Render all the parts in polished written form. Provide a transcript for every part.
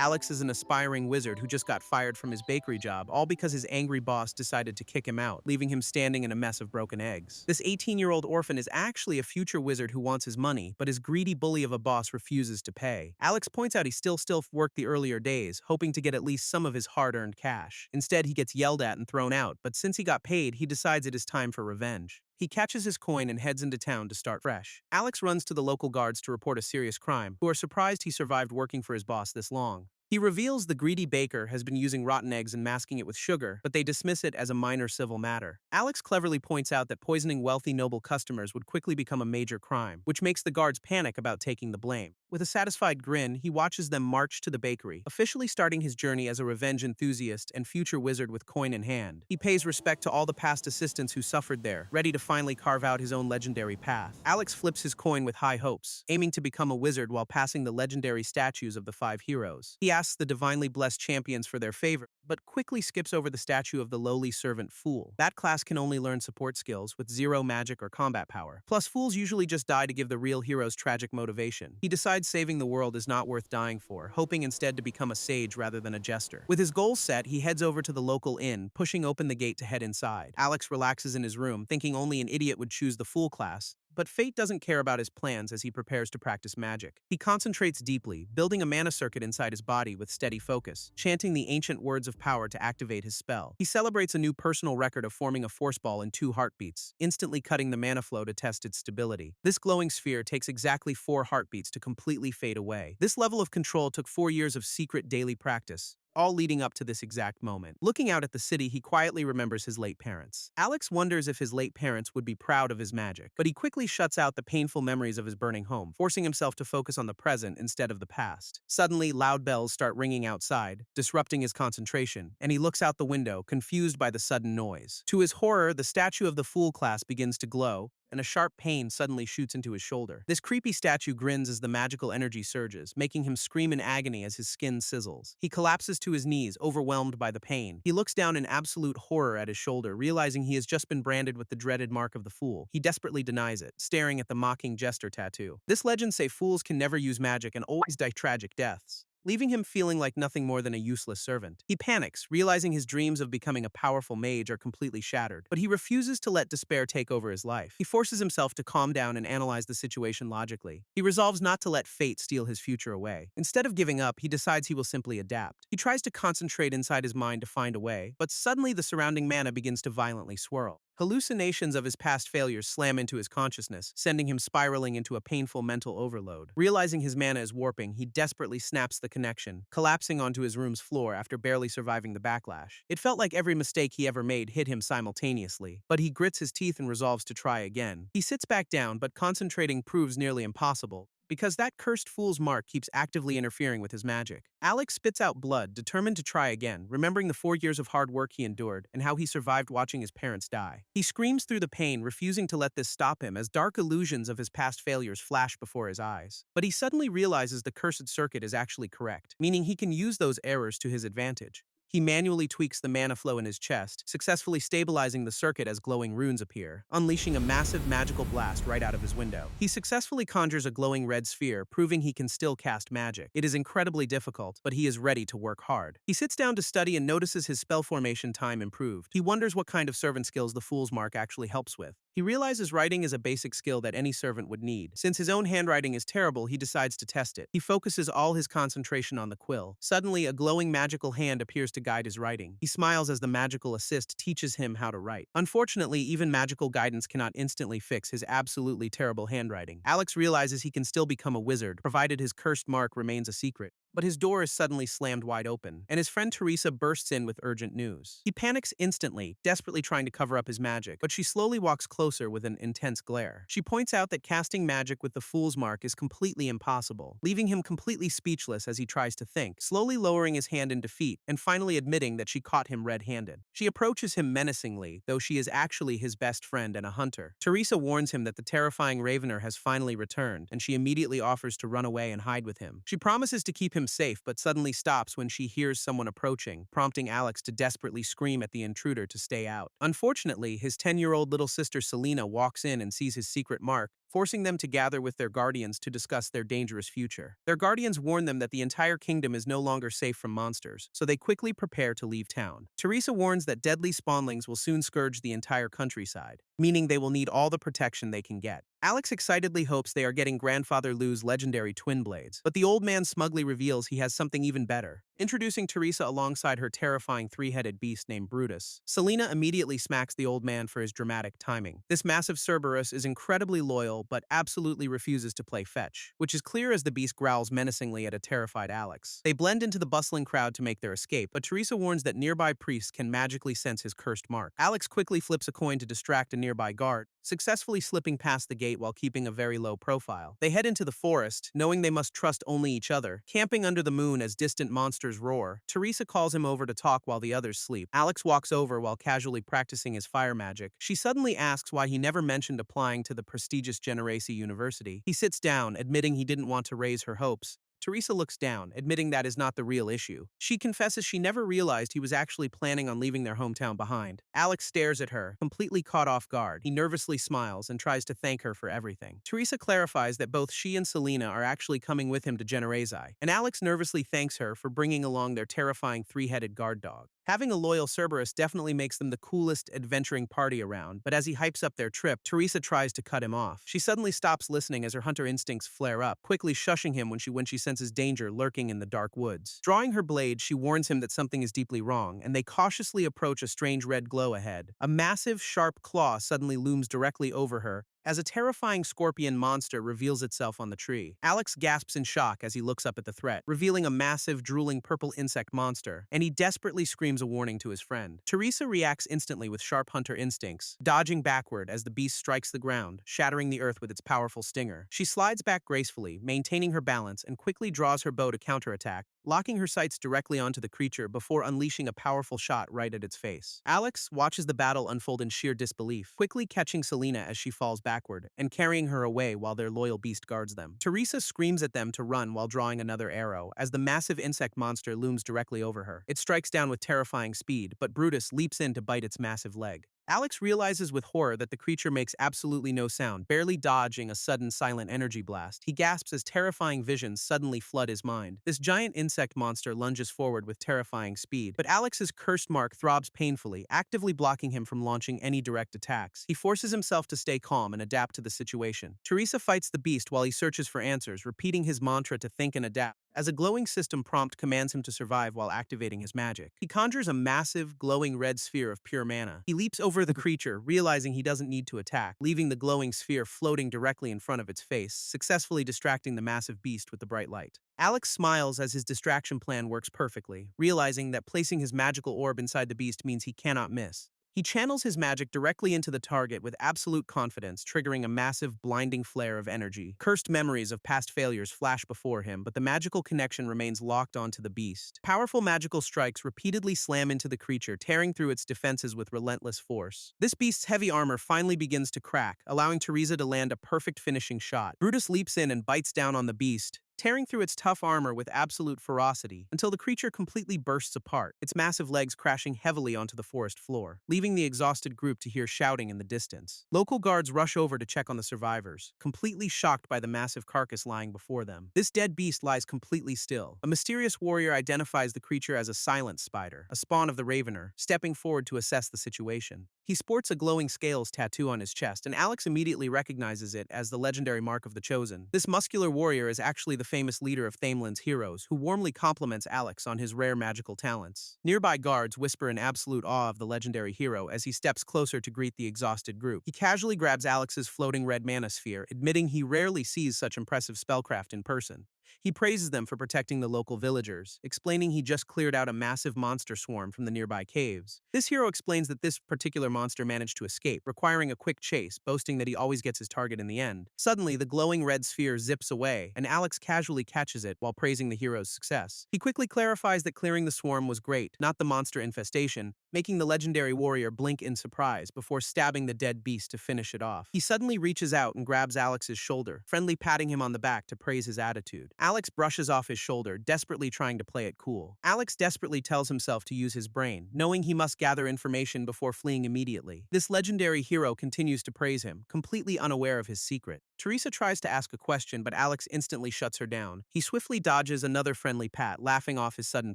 Alex is an aspiring wizard who just got fired from his bakery job, all because his angry boss decided to kick him out, leaving him standing in a mess of broken eggs. This 18-year-old orphan is actually a future wizard who wants his money, but his greedy bully of a boss refuses to pay. Alex points out he still worked the earlier days, hoping to get at least some of his hard-earned cash. Instead, he gets yelled at and thrown out, but since he got paid, he decides it is time for revenge. He catches his coin and heads into town to start fresh. Alex runs to the local guards to report a serious crime, who are surprised he survived working for his boss this long. He reveals the greedy baker has been using rotten eggs and masking it with sugar, but they dismiss it as a minor civil matter. Alex cleverly points out that poisoning wealthy noble customers would quickly become a major crime, which makes the guards panic about taking the blame. With a satisfied grin, he watches them march to the bakery, officially starting his journey as a revenge enthusiast and future wizard with coin in hand. He pays respect to all the past assistants who suffered there, ready to finally carve out his own legendary path. Alex flips his coin with high hopes, aiming to become a wizard while passing the legendary statues of the 5 heroes. He asks the divinely blessed champions for their favor, but quickly skips over the statue of the lowly servant Fool. That class can only learn support skills with 0 magic or combat power. Plus, fools usually just die to give the real heroes tragic motivation. He decides saving the world is not worth dying for, hoping instead to become a sage rather than a jester. With his goals set, he heads over to the local inn, pushing open the gate to head inside. Alex relaxes in his room, thinking only an idiot would choose the Fool class. But fate doesn't care about his plans as he prepares to practice magic. He concentrates deeply, building a mana circuit inside his body with steady focus, chanting the ancient words of power to activate his spell. He celebrates a new personal record of forming a force ball in 2 heartbeats, instantly cutting the mana flow to test its stability. This glowing sphere takes exactly 4 heartbeats to completely fade away. This level of control took 4 years of secret daily practice, all leading up to this exact moment. Looking out at the city, he quietly remembers his late parents. Alex wonders if his late parents would be proud of his magic, but he quickly shuts out the painful memories of his burning home, forcing himself to focus on the present instead of the past. Suddenly, loud bells start ringing outside, disrupting his concentration, and he looks out the window, confused by the sudden noise. To his horror, the statue of the Fool class begins to glow, and a sharp pain suddenly shoots into his shoulder. This creepy statue grins as the magical energy surges, making him scream in agony as his skin sizzles. He collapses to his knees, overwhelmed by the pain. He looks down in absolute horror at his shoulder, realizing he has just been branded with the dreaded mark of the Fool. He desperately denies it, staring at the mocking jester tattoo. This legend say fools can never use magic and always die tragic deaths, leaving him feeling like nothing more than a useless servant. He panics, realizing his dreams of becoming a powerful mage are completely shattered, but he refuses to let despair take over his life. He forces himself to calm down and analyze the situation logically. He resolves not to let fate steal his future away. Instead of giving up, he decides he will simply adapt. He tries to concentrate inside his mind to find a way, but suddenly the surrounding mana begins to violently swirl. Hallucinations of his past failures slam into his consciousness, sending him spiraling into a painful mental overload. Realizing his mana is warping, he desperately snaps the connection, collapsing onto his room's floor after barely surviving the backlash. It felt like every mistake he ever made hit him simultaneously, but he grits his teeth and resolves to try again. He sits back down, but concentrating proves nearly impossible, because that cursed Fool's mark keeps actively interfering with his magic. Alex spits out blood, determined to try again, remembering the 4 years of hard work he endured and how he survived watching his parents die. He screams through the pain, refusing to let this stop him as dark illusions of his past failures flash before his eyes. But he suddenly realizes the cursed circuit is actually correct, meaning he can use those errors to his advantage. He manually tweaks the mana flow in his chest, successfully stabilizing the circuit as glowing runes appear, unleashing a massive magical blast right out of his window. He successfully conjures a glowing red sphere, proving he can still cast magic. It is incredibly difficult, but he is ready to work hard. He sits down to study and notices his spell formation time improved. He wonders what kind of servant skills the Fool's Mark actually helps with. He realizes writing is a basic skill that any servant would need. Since his own handwriting is terrible, he decides to test it. He focuses all his concentration on the quill. Suddenly, a glowing magical hand appears to guide his writing. He smiles as the magical assist teaches him how to write. Unfortunately, even magical guidance cannot instantly fix his absolutely terrible handwriting. Alex realizes he can still become a wizard, provided his cursed mark remains a secret. But his door is suddenly slammed wide open, and his friend Teresa bursts in with urgent news. He panics instantly, desperately trying to cover up his magic, but she slowly walks closer with an intense glare. She points out that casting magic with the Fool's Mark is completely impossible, leaving him completely speechless as he tries to think, slowly lowering his hand in defeat and finally admitting that she caught him red-handed. She approaches him menacingly, though she is actually his best friend and a hunter. Teresa warns him that the terrifying Ravener has finally returned, and she immediately offers to run away and hide with him. She promises to keep him safe, but suddenly stops when she hears someone approaching, prompting Alex to desperately scream at the intruder to stay out. Unfortunately, his 10-year-old little sister Selena walks in and sees his secret mark, forcing them to gather with their guardians to discuss their dangerous future. Their guardians warn them that the entire kingdom is no longer safe from monsters, so they quickly prepare to leave town. Teresa warns that deadly spawnlings will soon scourge the entire countryside, meaning they will need all the protection they can get. Alex excitedly hopes they are getting Grandfather Lu's legendary twin blades, but the old man smugly reveals he has something even better. Introducing Teresa alongside her terrifying three-headed beast named Brutus, Selena immediately smacks the old man for his dramatic timing. This massive Cerberus is incredibly loyal but absolutely refuses to play fetch, which is clear as the beast growls menacingly at a terrified Alex. They blend into the bustling crowd to make their escape, but Teresa warns that nearby priests can magically sense his cursed mark. Alex quickly flips a coin to distract a nearby guard, successfully slipping past the gate while keeping a very low profile. They head into the forest, knowing they must trust only each other. Camping under the moon as distant monsters roar, Teresa calls him over to talk while the others sleep. Alex walks over while casually practicing his fire magic. She suddenly asks why he never mentioned applying to the prestigious Generacy University. He sits down, admitting he didn't want to raise her hopes. Teresa looks down, admitting that is not the real issue. She confesses she never realized he was actually planning on leaving their hometown behind. Alex stares at her, completely caught off guard. He nervously smiles and tries to thank her for everything. Teresa clarifies that both she and Selena are actually coming with him to Generazi, and Alex nervously thanks her for bringing along their terrifying three-headed guard dog. Having a loyal Cerberus definitely makes them the coolest adventuring party around, but as he hypes up their trip, Teresa tries to cut him off. She suddenly stops listening as her hunter instincts flare up, quickly shushing him when she senses danger lurking in the dark woods. Drawing her blade, she warns him that something is deeply wrong, and they cautiously approach a strange red glow ahead. A massive, sharp claw suddenly looms directly over her, as a terrifying scorpion monster reveals itself on the tree. Alex gasps in shock as he looks up at the threat, revealing a massive, drooling purple insect monster, and he desperately screams a warning to his friend. Teresa reacts instantly with sharp hunter instincts, dodging backward as the beast strikes the ground, shattering the earth with its powerful stinger. She slides back gracefully, maintaining her balance, and quickly draws her bow to counterattack, locking her sights directly onto the creature before unleashing a powerful shot right at its face. Alex watches the battle unfold in sheer disbelief, quickly catching Selena as she falls backward and carrying her away while their loyal beast guards them. Teresa screams at them to run while drawing another arrow as the massive insect monster looms directly over her. It strikes down with terrifying speed, but Brutus leaps in to bite its massive leg. Alex realizes with horror that the creature makes absolutely no sound, barely dodging a sudden silent energy blast. He gasps as terrifying visions suddenly flood his mind. This giant insect monster lunges forward with terrifying speed, but Alex's cursed mark throbs painfully, actively blocking him from launching any direct attacks. He forces himself to stay calm and adapt to the situation. Teresa fights the beast while he searches for answers, repeating his mantra to think and adapt, as a glowing system prompt commands him to survive while activating his magic. He conjures a massive, glowing red sphere of pure mana. He leaps over the creature, realizing he doesn't need to attack, leaving the glowing sphere floating directly in front of its face, successfully distracting the massive beast with the bright light. Alex smiles as his distraction plan works perfectly, realizing that placing his magical orb inside the beast means he cannot miss. He channels his magic directly into the target with absolute confidence, triggering a massive, blinding flare of energy. Cursed memories of past failures flash before him, but the magical connection remains locked onto the beast. Powerful magical strikes repeatedly slam into the creature, tearing through its defenses with relentless force. This beast's heavy armor finally begins to crack, allowing Teresa to land a perfect finishing shot. Brutus leaps in and bites down on the beast, tearing through its tough armor with absolute ferocity until the creature completely bursts apart, its massive legs crashing heavily onto the forest floor, leaving the exhausted group to hear shouting in the distance. Local guards rush over to check on the survivors, completely shocked by the massive carcass lying before them. This dead beast lies completely still. A mysterious warrior identifies the creature as a silent spider, a spawn of the Ravener, stepping forward to assess the situation. He sports a glowing scales tattoo on his chest, and Alex immediately recognizes it as the legendary mark of the Chosen. This muscular warrior is actually the famous leader of Thameland's heroes, who warmly compliments Alex on his rare magical talents. Nearby guards whisper in absolute awe of the legendary hero as he steps closer to greet the exhausted group. He casually grabs Alex's floating red mana sphere, admitting he rarely sees such impressive spellcraft in person. He praises them for protecting the local villagers, explaining he just cleared out a massive monster swarm from the nearby caves. This hero explains that this particular monster managed to escape, requiring a quick chase, boasting that he always gets his target in the end. Suddenly, the glowing red sphere zips away, and Alex casually catches it while praising the hero's success. He quickly clarifies that clearing the swarm was great, not the monster infestation, making the legendary warrior blink in surprise before stabbing the dead beast to finish it off. He suddenly reaches out and grabs Alex's shoulder, friendly patting him on the back to praise his attitude. Alex brushes off his shoulder, desperately trying to play it cool. Alex desperately tells himself to use his brain, knowing he must gather information before fleeing immediately. This legendary hero continues to praise him, completely unaware of his secret. Teresa tries to ask a question, but Alex instantly shuts her down. He swiftly dodges another friendly pat, laughing off his sudden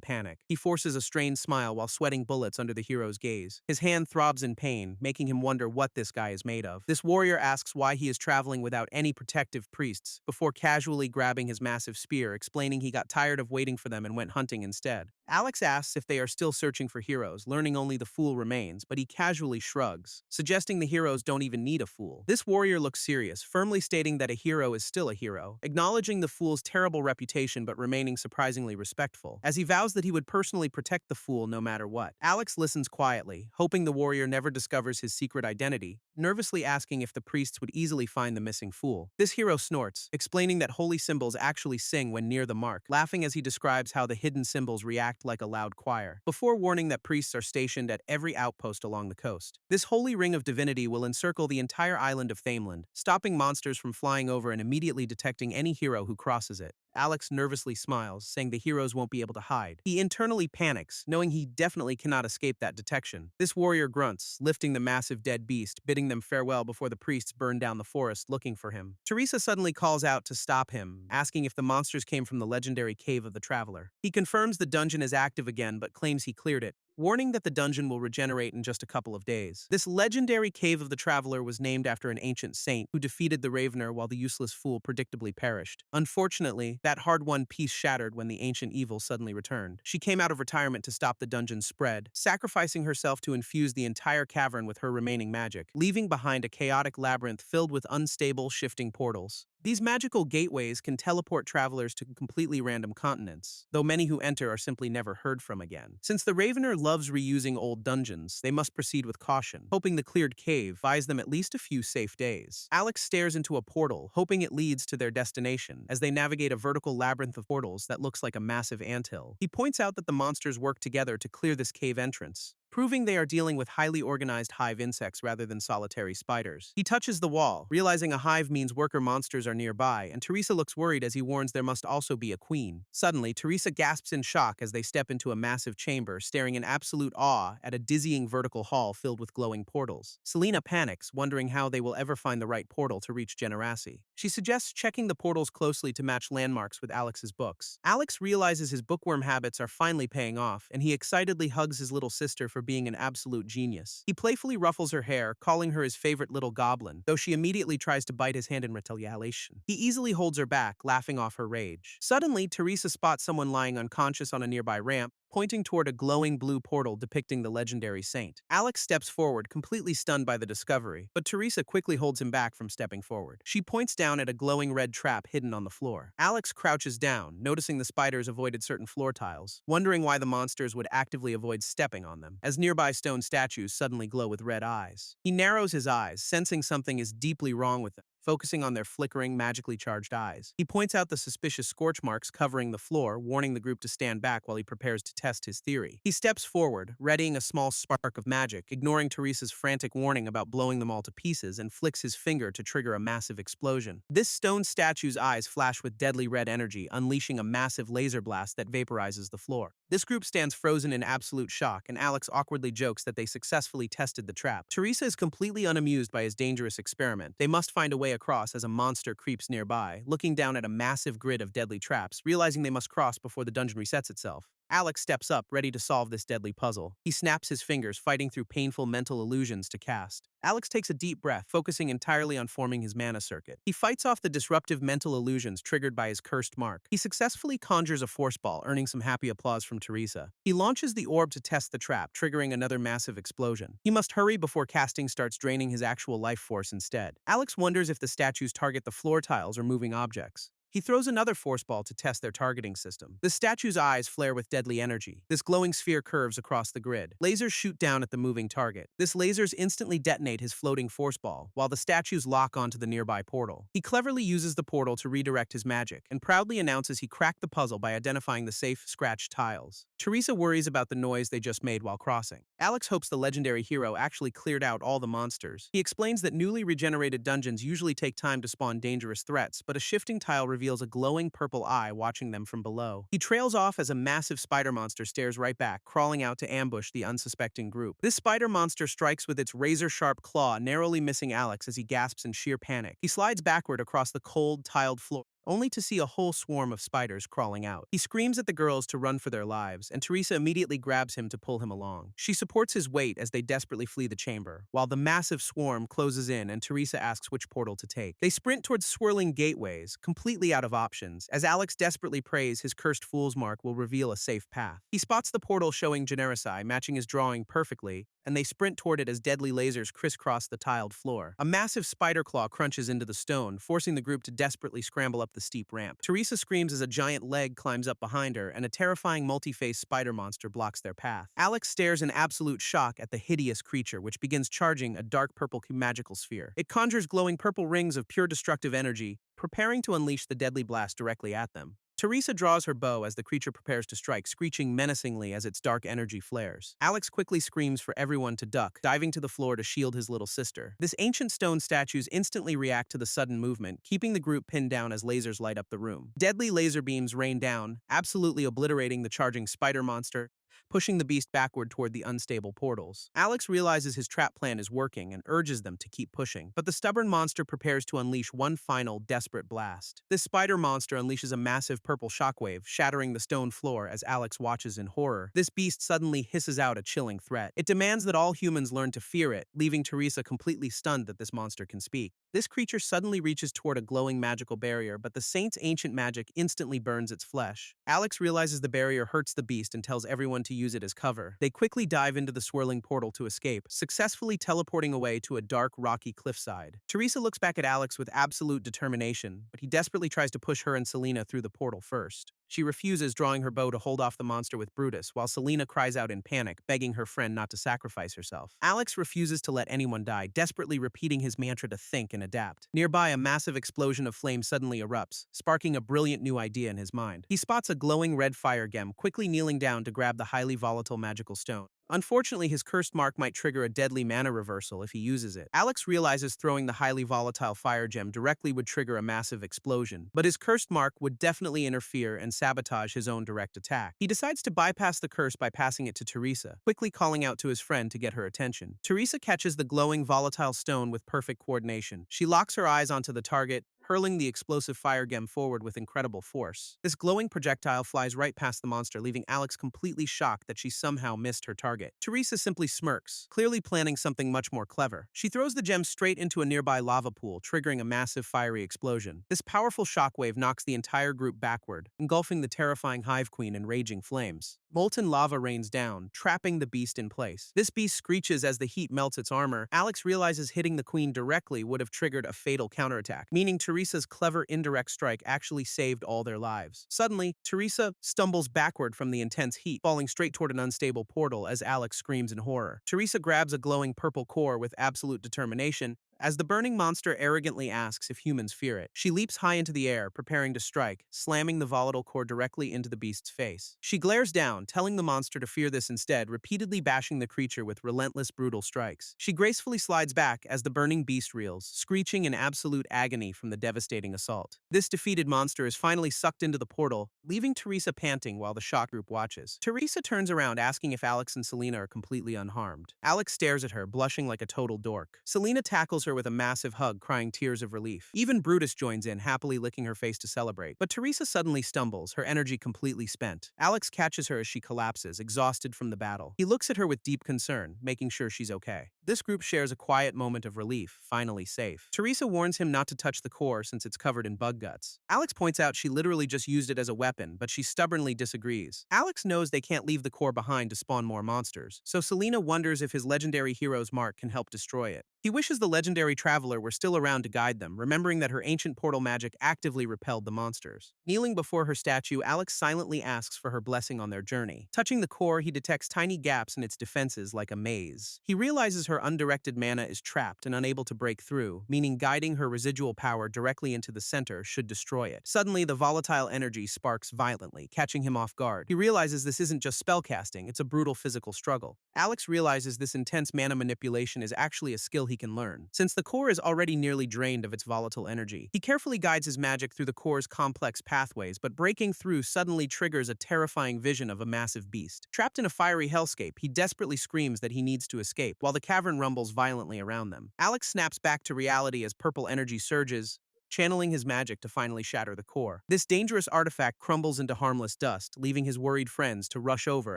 panic. He forces a strained smile while sweating bullets under the hero's gaze. His hand throbs in pain, making him wonder what this guy is made of. This warrior asks why he is traveling without any protective priests, before casually grabbing his massive spear, explaining he got tired of waiting for them and went hunting instead. Alex asks if they are still searching for heroes, learning only the fool remains, but he casually shrugs, suggesting the heroes don't even need a fool. This warrior looks serious, firmly stating that a hero is still a hero, acknowledging the fool's terrible reputation but remaining surprisingly respectful, as he vows that he would personally protect the fool no matter what. Alex listens quietly, hoping the warrior never discovers his secret identity, nervously asking if the priests would easily find the missing fool. This hero snorts, explaining that holy symbols actually sing when near the mark, laughing as he describes how the hidden symbols react like a loud choir, before warning that priests are stationed at every outpost along the coast. This holy ring of divinity will encircle the entire island of Thameland, stopping monsters from flying over and immediately detecting any hero who crosses it. Alex nervously smiles, saying the heroes won't be able to hide. He internally panics, knowing he definitely cannot escape that detection. This warrior grunts, lifting the massive dead beast, bidding them farewell before the priests burn down the forest looking for him. Teresa suddenly calls out to stop him, asking if the monsters came from the legendary Cave of the Traveler. He confirms the dungeon is active again but claims he cleared it, warning that the dungeon will regenerate in just a couple of days. This legendary Cave of the Traveler was named after an ancient saint who defeated the Ravener while the useless fool predictably perished. Unfortunately, that hard-won peace shattered when the ancient evil suddenly returned. She came out of retirement to stop the dungeon's spread, sacrificing herself to infuse the entire cavern with her remaining magic, leaving behind a chaotic labyrinth filled with unstable, shifting portals. These magical gateways can teleport travelers to completely random continents, though many who enter are simply never heard from again. Since the Ravener loves reusing old dungeons, they must proceed with caution, hoping the cleared cave buys them at least a few safe days. Alex stares into a portal, hoping it leads to their destination, as they navigate a vertical labyrinth of portals that looks like a massive anthill. He points out that the monsters work together to clear this cave entrance, proving they are dealing with highly organized hive insects rather than solitary spiders. He touches the wall, realizing a hive means worker monsters are nearby, and Teresa looks worried as he warns there must also be a queen. Suddenly, Teresa gasps in shock as they step into a massive chamber, staring in absolute awe at a dizzying vertical hall filled with glowing portals. Selena panics, wondering how they will ever find the right portal to reach Generacy. She suggests checking the portals closely to match landmarks with Alex's books. Alex realizes his bookworm habits are finally paying off, and he excitedly hugs his little sister for being an absolute genius. He playfully ruffles her hair, calling her his favorite little goblin, though she immediately tries to bite his hand in retaliation. He easily holds her back, laughing off her rage. Suddenly, Teresa spots someone lying unconscious on a nearby ramp, pointing toward a glowing blue portal depicting the legendary saint. Alex steps forward, completely stunned by the discovery, but Teresa quickly holds him back from stepping forward. She points down at a glowing red trap hidden on the floor. Alex crouches down, noticing the spiders avoided certain floor tiles, wondering why the monsters would actively avoid stepping on them, as nearby stone statues suddenly glow with red eyes. He narrows his eyes, sensing something is deeply wrong with them, focusing on their flickering, magically charged eyes. He points out the suspicious scorch marks covering the floor, warning the group to stand back while he prepares to test his theory. He steps forward, readying a small spark of magic, ignoring Teresa's frantic warning about blowing them all to pieces, and flicks his finger to trigger a massive explosion. This stone statue's eyes flash with deadly red energy, unleashing a massive laser blast that vaporizes the floor. This group stands frozen in absolute shock, and Alex awkwardly jokes that they successfully tested the trap. Teresa is completely unamused by his dangerous experiment. They must find a way across as a monster creeps nearby, looking down at a massive grid of deadly traps, realizing they must cross before the dungeon resets itself. Alex steps up, ready to solve this deadly puzzle. He snaps his fingers, fighting through painful mental illusions to cast. Alex takes a deep breath, focusing entirely on forming his mana circuit. He fights off the disruptive mental illusions triggered by his cursed mark. He successfully conjures a force ball, earning some happy applause from Teresa. He launches the orb to test the trap, triggering another massive explosion. He must hurry before casting starts draining his actual life force instead. Alex wonders if the statues target the floor tiles or moving objects. He throws another force ball to test their targeting system. The statue's eyes flare with deadly energy. This glowing sphere curves across the grid. Lasers shoot down at the moving target. This lasers instantly detonate his floating force ball, while the statues lock onto the nearby portal. He cleverly uses the portal to redirect his magic, and proudly announces he cracked the puzzle by identifying the safe, scratched tiles. Teresa worries about the noise they just made while crossing. Alex hopes the legendary hero actually cleared out all the monsters. He explains that newly regenerated dungeons usually take time to spawn dangerous threats, but a shifting tile reveals reveals a glowing purple eye watching them from below. He trails off as a massive spider monster stares right back, crawling out to ambush the unsuspecting group. This spider monster strikes with its razor-sharp claw, narrowly missing Alex as he gasps in sheer panic. He slides backward across the cold, tiled floor, only to see a whole swarm of spiders crawling out. He screams at the girls to run for their lives, and Teresa immediately grabs him to pull him along. She supports his weight as they desperately flee the chamber, while the massive swarm closes in and Teresa asks which portal to take. They sprint towards swirling gateways, completely out of options, as Alex desperately prays his cursed fool's mark will reveal a safe path. He spots the portal showing Genericide, matching his drawing perfectly, and they sprint toward it as deadly lasers crisscross the tiled floor. A massive spider claw crunches into the stone, forcing the group to desperately scramble up the steep ramp. Teresa screams as a giant leg climbs up behind her, and a terrifying multi-faced spider monster blocks their path. Alex stares in absolute shock at the hideous creature, which begins charging a dark purple magical sphere. It conjures glowing purple rings of pure destructive energy, preparing to unleash the deadly blast directly at them. Teresa draws her bow as the creature prepares to strike, screeching menacingly as its dark energy flares. Alex quickly screams for everyone to duck, diving to the floor to shield his little sister. This ancient stone statues instantly react to the sudden movement, keeping the group pinned down as lasers light up the room. Deadly laser beams rain down, absolutely obliterating the charging spider monster, pushing the beast backward toward the unstable portals. Alex realizes his trap plan is working and urges them to keep pushing, but the stubborn monster prepares to unleash one final, desperate blast. This spider monster unleashes a massive purple shockwave, shattering the stone floor as Alex watches in horror. This beast suddenly hisses out a chilling threat. It demands that all humans learn to fear it, leaving Teresa completely stunned that this monster can speak. This creature suddenly reaches toward a glowing magical barrier, but the saint's ancient magic instantly burns its flesh. Alex realizes the barrier hurts the beast and tells everyone to use it as cover. They quickly dive into the swirling portal to escape, successfully teleporting away to a dark, rocky cliffside. Teresa looks back at Alex with absolute determination, but he desperately tries to push her and Selena through the portal first. She refuses, drawing her bow to hold off the monster with Brutus, while Selena cries out in panic, begging her friend not to sacrifice herself. Alex refuses to let anyone die, desperately repeating his mantra to think and adapt. Nearby, a massive explosion of flame suddenly erupts, sparking a brilliant new idea in his mind. He spots a glowing red fire gem, quickly kneeling down to grab the highly volatile magical stone. Unfortunately, his cursed mark might trigger a deadly mana reversal if he uses it. Alex realizes throwing the highly volatile fire gem directly would trigger a massive explosion, but his cursed mark would definitely interfere and sabotage his own direct attack. He decides to bypass the curse by passing it to Teresa, quickly calling out to his friend to get her attention. Teresa catches the glowing volatile stone with perfect coordination. She locks her eyes onto the target, hurling the explosive fire gem forward with incredible force. This glowing projectile flies right past the monster, leaving Alex completely shocked that she somehow missed her target. Teresa simply smirks, clearly planning something much more clever. She throws the gem straight into a nearby lava pool, triggering a massive fiery explosion. This powerful shockwave knocks the entire group backward, engulfing the terrifying Hive Queen in raging flames. Molten lava rains down, trapping the beast in place. This beast screeches as the heat melts its armor. Alex realizes hitting the queen directly would have triggered a fatal counterattack, meaning Teresa's clever indirect strike actually saved all their lives. Suddenly, Teresa stumbles backward from the intense heat, falling straight toward an unstable portal as Alex screams in horror. Teresa grabs a glowing purple core with absolute determination, as the burning monster arrogantly asks if humans fear it. She leaps high into the air, preparing to strike, slamming the volatile core directly into the beast's face. She glares down, telling the monster to fear this instead, repeatedly bashing the creature with relentless, brutal strikes. She gracefully slides back as the burning beast reels, screeching in absolute agony from the devastating assault. This defeated monster is finally sucked into the portal, leaving Teresa panting while the shock group watches. Teresa turns around, asking if Alex and Selena are completely unharmed. Alex stares at her, blushing like a total dork. Selena tackles her with a massive hug, crying tears of relief. Even Brutus joins in, happily licking her face to celebrate. But Teresa suddenly stumbles, her energy completely spent. Alex catches her as she collapses, exhausted from the battle. He looks at her with deep concern, making sure she's okay. This group shares a quiet moment of relief, finally safe. Teresa warns him not to touch the core since it's covered in bug guts. Alex points out she literally just used it as a weapon, but she stubbornly disagrees. Alex knows they can't leave the core behind to spawn more monsters, so Selena wonders if his legendary hero's mark can help destroy it. He wishes the legendary traveler were still around to guide them, remembering that her ancient portal magic actively repelled the monsters. Kneeling before her statue, Alex silently asks for her blessing on their journey. Touching the core, he detects tiny gaps in its defenses like a maze. He realizes her her undirected mana is trapped and unable to break through, meaning guiding her residual power directly into the center should destroy it. Suddenly, the volatile energy sparks violently, catching him off guard. He realizes this isn't just spellcasting, it's a brutal physical struggle. Alex realizes this intense mana manipulation is actually a skill he can learn. Since the core is already nearly drained of its volatile energy, he carefully guides his magic through the core's complex pathways, but breaking through suddenly triggers a terrifying vision of a massive beast. Trapped in a fiery hellscape, he desperately screams that he needs to escape, while the cavern rumbles violently around them. Alex snaps back to reality as purple energy surges, channeling his magic to finally shatter the core. This dangerous artifact crumbles into harmless dust, leaving his worried friends to rush over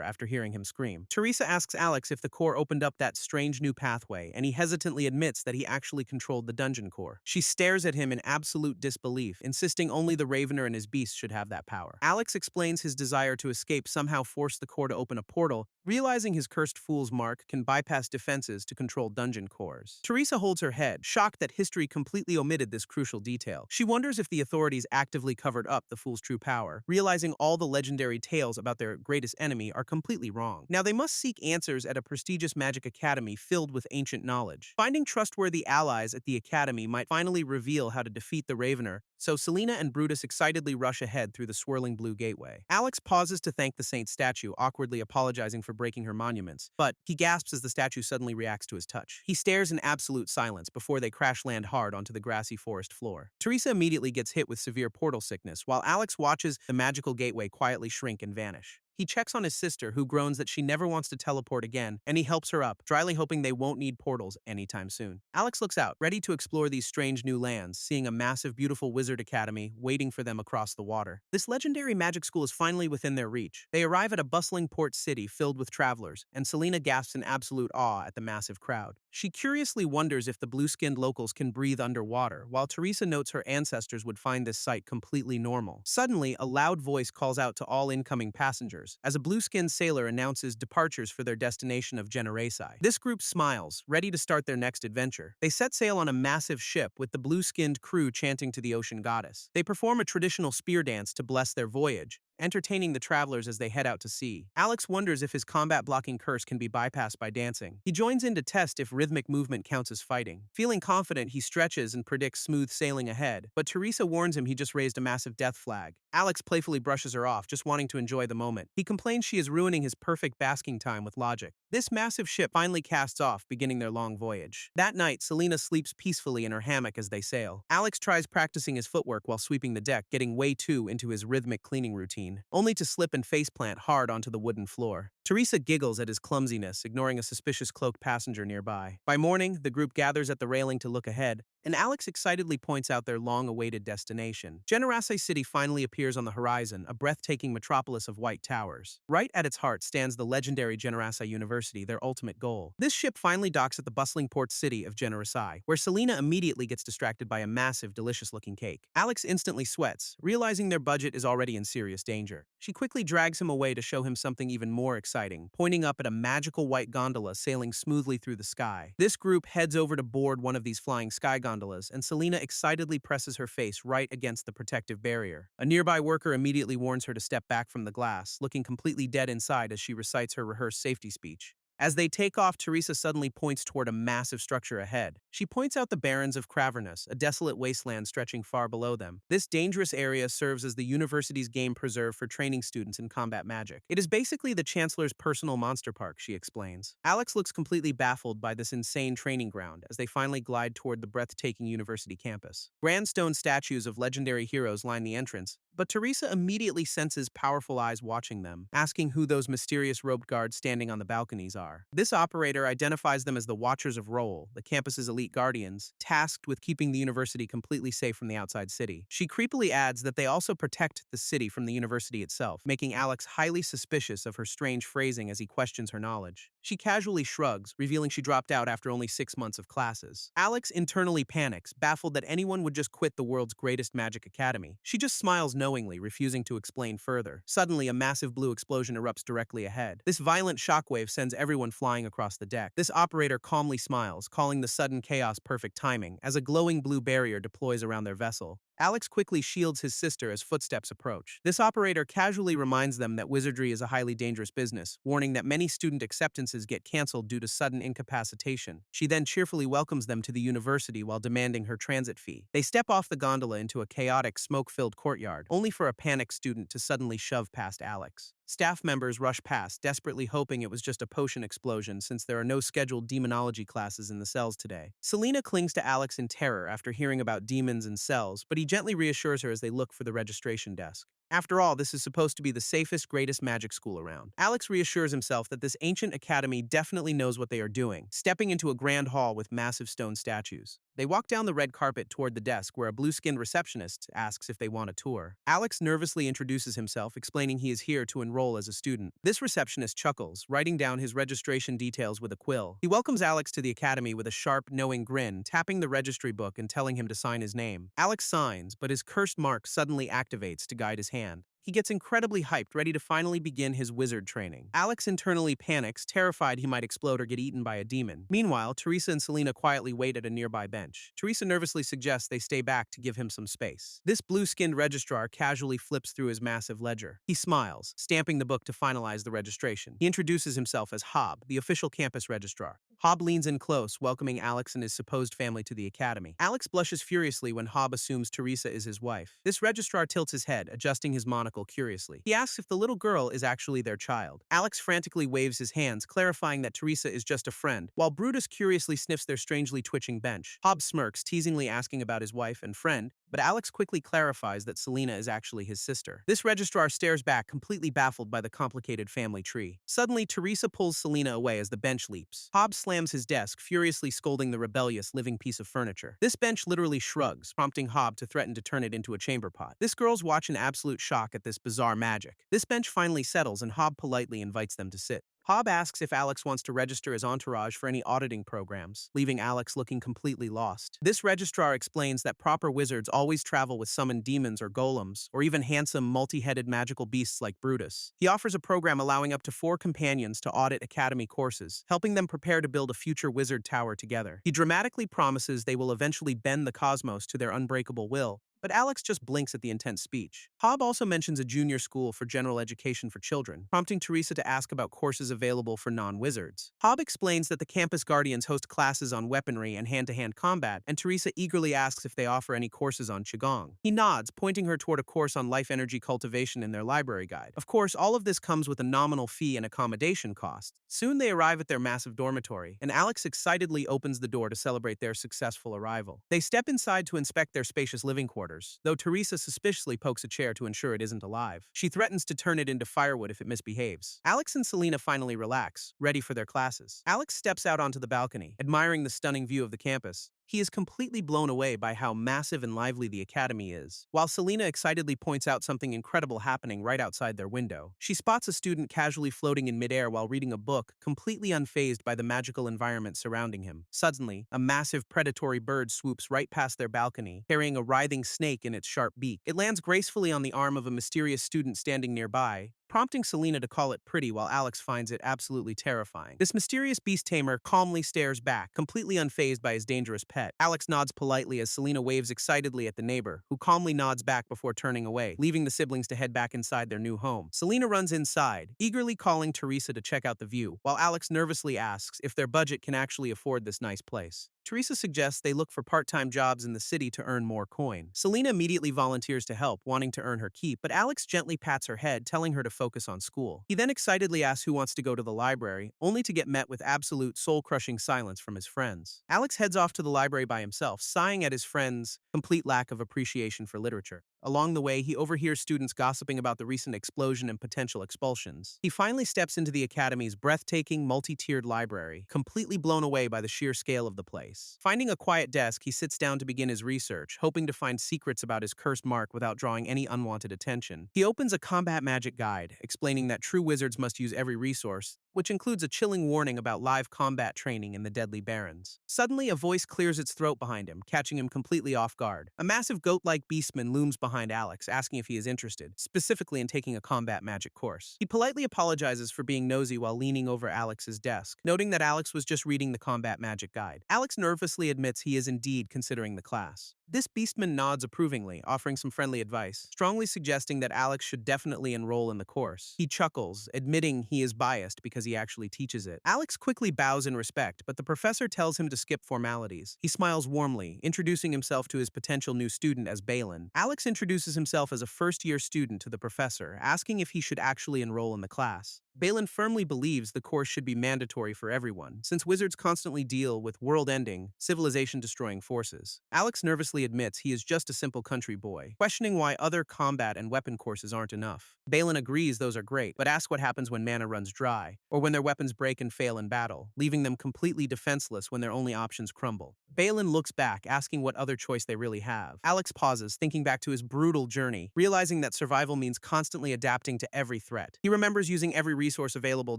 after hearing him scream. Teresa asks Alex if the core opened up that strange new pathway, and he hesitantly admits that he actually controlled the dungeon core. She stares at him in absolute disbelief, insisting only the Ravener and his beast should have that power. Alex explains his desire to escape somehow forced the core to open a portal, realizing his cursed fool's mark can bypass defenses to control dungeon cores. Teresa holds her head, shocked that history completely omitted this crucial detail. She wonders if the authorities actively covered up the fool's true power, realizing all the legendary tales about their greatest enemy are completely wrong. Now they must seek answers at a prestigious magic academy filled with ancient knowledge. Finding trustworthy allies at the academy might finally reveal how to defeat the Ravener, so Selena and Brutus excitedly rush ahead through the swirling blue gateway. Alex pauses to thank the saint's statue, awkwardly apologizing for breaking her monuments, but he gasps as the statue suddenly reacts to his touch. He stares in absolute silence before they crash land hard onto the grassy forest floor. Teresa immediately gets hit with severe portal sickness, while Alex watches the magical gateway quietly shrink and vanish. He checks on his sister, who groans that she never wants to teleport again, and he helps her up, dryly hoping they won't need portals anytime soon. Alex looks out, ready to explore these strange new lands, seeing a massive, beautiful wizard academy waiting for them across the water. This legendary magic school is finally within their reach. They arrive at a bustling port city filled with travelers, and Selena gasps in absolute awe at the massive crowd. She curiously wonders if the blue-skinned locals can breathe underwater, while Teresa notes her ancestors would find this sight completely normal. Suddenly, a loud voice calls out to all incoming passengers, as a blue-skinned sailor announces departures for their destination of Generasi. This group smiles, ready to start their next adventure. They set sail on a massive ship with the blue-skinned crew chanting to the ocean goddess. They perform a traditional spear dance to bless their voyage, entertaining the travelers as they head out to sea. Alex wonders if his combat-blocking curse can be bypassed by dancing. He joins in to test if rhythmic movement counts as fighting. Feeling confident, he stretches and predicts smooth sailing ahead, but Teresa warns him he just raised a massive death flag. Alex playfully brushes her off, just wanting to enjoy the moment. He complains she is ruining his perfect basking time with logic. This massive ship finally casts off, beginning their long voyage. That night, Selena sleeps peacefully in her hammock as they sail. Alex tries practicing his footwork while sweeping the deck, getting way too into his rhythmic cleaning routine, only to slip and faceplant hard onto the wooden floor. Teresa giggles at his clumsiness, ignoring a suspicious cloaked passenger nearby. By morning, the group gathers at the railing to look ahead, and Alex excitedly points out their long-awaited destination. Generasi City finally appears on the horizon, a breathtaking metropolis of white towers. Right at its heart stands the legendary Generasi University, their ultimate goal. This ship finally docks at the bustling port city of Generasi, where Selena immediately gets distracted by a massive, delicious-looking cake. Alex instantly sweats, realizing their budget is already in serious danger. She quickly drags him away to show him something even more exciting, pointing up at a magical white gondola sailing smoothly through the sky. This group heads over to board one of these flying sky gondolas, and Selena excitedly presses her face right against the protective barrier. A nearby worker immediately warns her to step back from the glass, looking completely dead inside as she recites her rehearsed safety speech. As they take off, Teresa suddenly points toward a massive structure ahead. She points out the barrens of Cravernous, a desolate wasteland stretching far below them. This dangerous area serves as the university's game preserve for training students in combat magic. It is basically the Chancellor's personal monster park, she explains. Alex looks completely baffled by this insane training ground as they finally glide toward the breathtaking university campus. Grand stone statues of legendary heroes line the entrance, but Teresa immediately senses powerful eyes watching them, asking who those mysterious robed guards standing on the balconies are. This operator identifies them as the Watchers of Roll, the campus's elite guardians, tasked with keeping the university completely safe from the outside city. She creepily adds that they also protect the city from the university itself, making Alex highly suspicious of her strange phrasing as he questions her knowledge. She casually shrugs, revealing she dropped out after only 6 months of classes. Alex internally panics, baffled that anyone would just quit the world's greatest magic academy. She just smiles knowingly, refusing to explain further. Suddenly, a massive blue explosion erupts directly ahead. This violent shockwave sends everyone flying across the deck. This operator calmly smiles, calling the sudden chaos perfect timing, as a glowing blue barrier deploys around their vessel. Alex quickly shields his sister as footsteps approach. This operator casually reminds them that wizardry is a highly dangerous business, warning that many student acceptances get cancelled due to sudden incapacitation. She then cheerfully welcomes them to the university while demanding her transit fee. They step off the gondola into a chaotic, smoke-filled courtyard, only for a panicked student to suddenly shove past Alex. Staff members rush past, desperately hoping it was just a potion explosion since there are no scheduled demonology classes in the cells today. Selena clings to Alex in terror after hearing about demons and cells, but he gently reassures her as they look for the registration desk. After all, this is supposed to be the safest, greatest magic school around. Alex reassures himself that this ancient academy definitely knows what they are doing, stepping into a grand hall with massive stone statues. They walk down the red carpet toward the desk where a blue-skinned receptionist asks if they want a tour. Alex nervously introduces himself, explaining he is here to enroll as a student. This receptionist chuckles, writing down his registration details with a quill. He welcomes Alex to the academy with a sharp, knowing grin, tapping the registry book and telling him to sign his name. Alex signs, but his cursed mark suddenly activates to guide his hand. He gets incredibly hyped, ready to finally begin his wizard training. Alex internally panics, terrified he might explode or get eaten by a demon. Meanwhile, Teresa and Selena quietly wait at a nearby bench. Teresa nervously suggests they stay back to give him some space. This blue-skinned registrar casually flips through his massive ledger. He smiles, stamping the book to finalize the registration. He introduces himself as Hob, the official campus registrar. Hob leans in close, welcoming Alex and his supposed family to the academy. Alex blushes furiously when Hob assumes Teresa is his wife. This registrar tilts his head, adjusting his monocle curiously. He asks if the little girl is actually their child. Alex frantically waves his hands, clarifying that Teresa is just a friend, while Brutus curiously sniffs their strangely twitching bench. Hob smirks, teasingly asking about his wife and friend, but Alex quickly clarifies that Selena is actually his sister. This registrar stares back, completely baffled by the complicated family tree. Suddenly, Teresa pulls Selena away as the bench leaps. Hob slams his desk, furiously scolding the rebellious living piece of furniture. This bench literally shrugs, prompting Hob to threaten to turn it into a chamber pot. This girls watch in absolute shock at this bizarre magic. This bench finally settles and Hob politely invites them to sit. Hob asks if Alex wants to register his entourage for any auditing programs, leaving Alex looking completely lost. This registrar explains that proper wizards always travel with summoned demons or golems, or even handsome, multi-headed magical beasts like Brutus. He offers a program allowing up to 4 companions to audit academy courses, helping them prepare to build a future wizard tower together. He dramatically promises they will eventually bend the cosmos to their unbreakable will, but Alex just blinks at the intense speech. Hob also mentions a junior school for general education for children, prompting Teresa to ask about courses available for non-wizards. Hob explains that the campus guardians host classes on weaponry and hand-to-hand combat, and Teresa eagerly asks if they offer any courses on Qigong. He nods, pointing her toward a course on life energy cultivation in their library guide. Of course, all of this comes with a nominal fee and accommodation costs. Soon they arrive at their massive dormitory, and Alex excitedly opens the door to celebrate their successful arrival. They step inside to inspect their spacious living quarters, though Teresa suspiciously pokes a chair to ensure it isn't alive. She threatens to turn it into firewood if it misbehaves. Alex and Selena finally relax, ready for their classes. Alex steps out onto the balcony, admiring the stunning view of the campus. He is completely blown away by how massive and lively the academy is, while Selena excitedly points out something incredible happening right outside their window. She spots a student casually floating in midair while reading a book, completely unfazed by the magical environment surrounding him. Suddenly, a massive predatory bird swoops right past their balcony, carrying a writhing snake in its sharp beak. It lands gracefully on the arm of a mysterious student standing nearby, prompting Selena to call it pretty while Alex finds it absolutely terrifying. This mysterious beast tamer calmly stares back, completely unfazed by his dangerous pet. Alex nods politely as Selena waves excitedly at the neighbor, who calmly nods back before turning away, leaving the siblings to head back inside their new home. Selena runs inside, eagerly calling Teresa to check out the view, while Alex nervously asks if their budget can actually afford this nice place. Teresa suggests they look for part-time jobs in the city to earn more coin. Selena immediately volunteers to help, wanting to earn her keep, but Alex gently pats her head, telling her to focus on school. He then excitedly asks who wants to go to the library, only to get met with absolute soul-crushing silence from his friends. Alex heads off to the library by himself, sighing at his friends' complete lack of appreciation for literature. Along the way, he overhears students gossiping about the recent explosion and potential expulsions. He finally steps into the academy's breathtaking, multi-tiered library, completely blown away by the sheer scale of the place. Finding a quiet desk, he sits down to begin his research, hoping to find secrets about his cursed mark without drawing any unwanted attention. He opens a combat magic guide, explaining that true wizards must use every resource, which includes a chilling warning about live combat training in the deadly barrens. Suddenly, a voice clears its throat behind him, catching him completely off guard. A massive goat-like beastman looms behind Alex, asking if he is interested, specifically in taking a combat magic course. He politely apologizes for being nosy while leaning over Alex's desk, noting that Alex was just reading the combat magic guide. Alex nervously admits he is indeed considering the class. This beastman nods approvingly, offering some friendly advice, strongly suggesting that Alex should definitely enroll in the course. He chuckles, admitting he is biased because he actually teaches it. Alex quickly bows in respect, but the professor tells him to skip formalities. He smiles warmly, introducing himself to his potential new student as Balin. Alex introduces himself as a first-year student to the professor, asking if he should actually enroll in the class. Balin firmly believes the course should be mandatory for everyone, since wizards constantly deal with world-ending, civilization-destroying forces. Alex nervously admits he is just a simple country boy, questioning why other combat and weapon courses aren't enough. Balin agrees those are great, but asks what happens when mana runs dry, or when their weapons break and fail in battle, leaving them completely defenseless when their only options crumble. Balin looks back, asking what other choice they really have. Alex pauses, thinking back to his brutal journey, realizing that survival means constantly adapting to every threat. He remembers using every resource available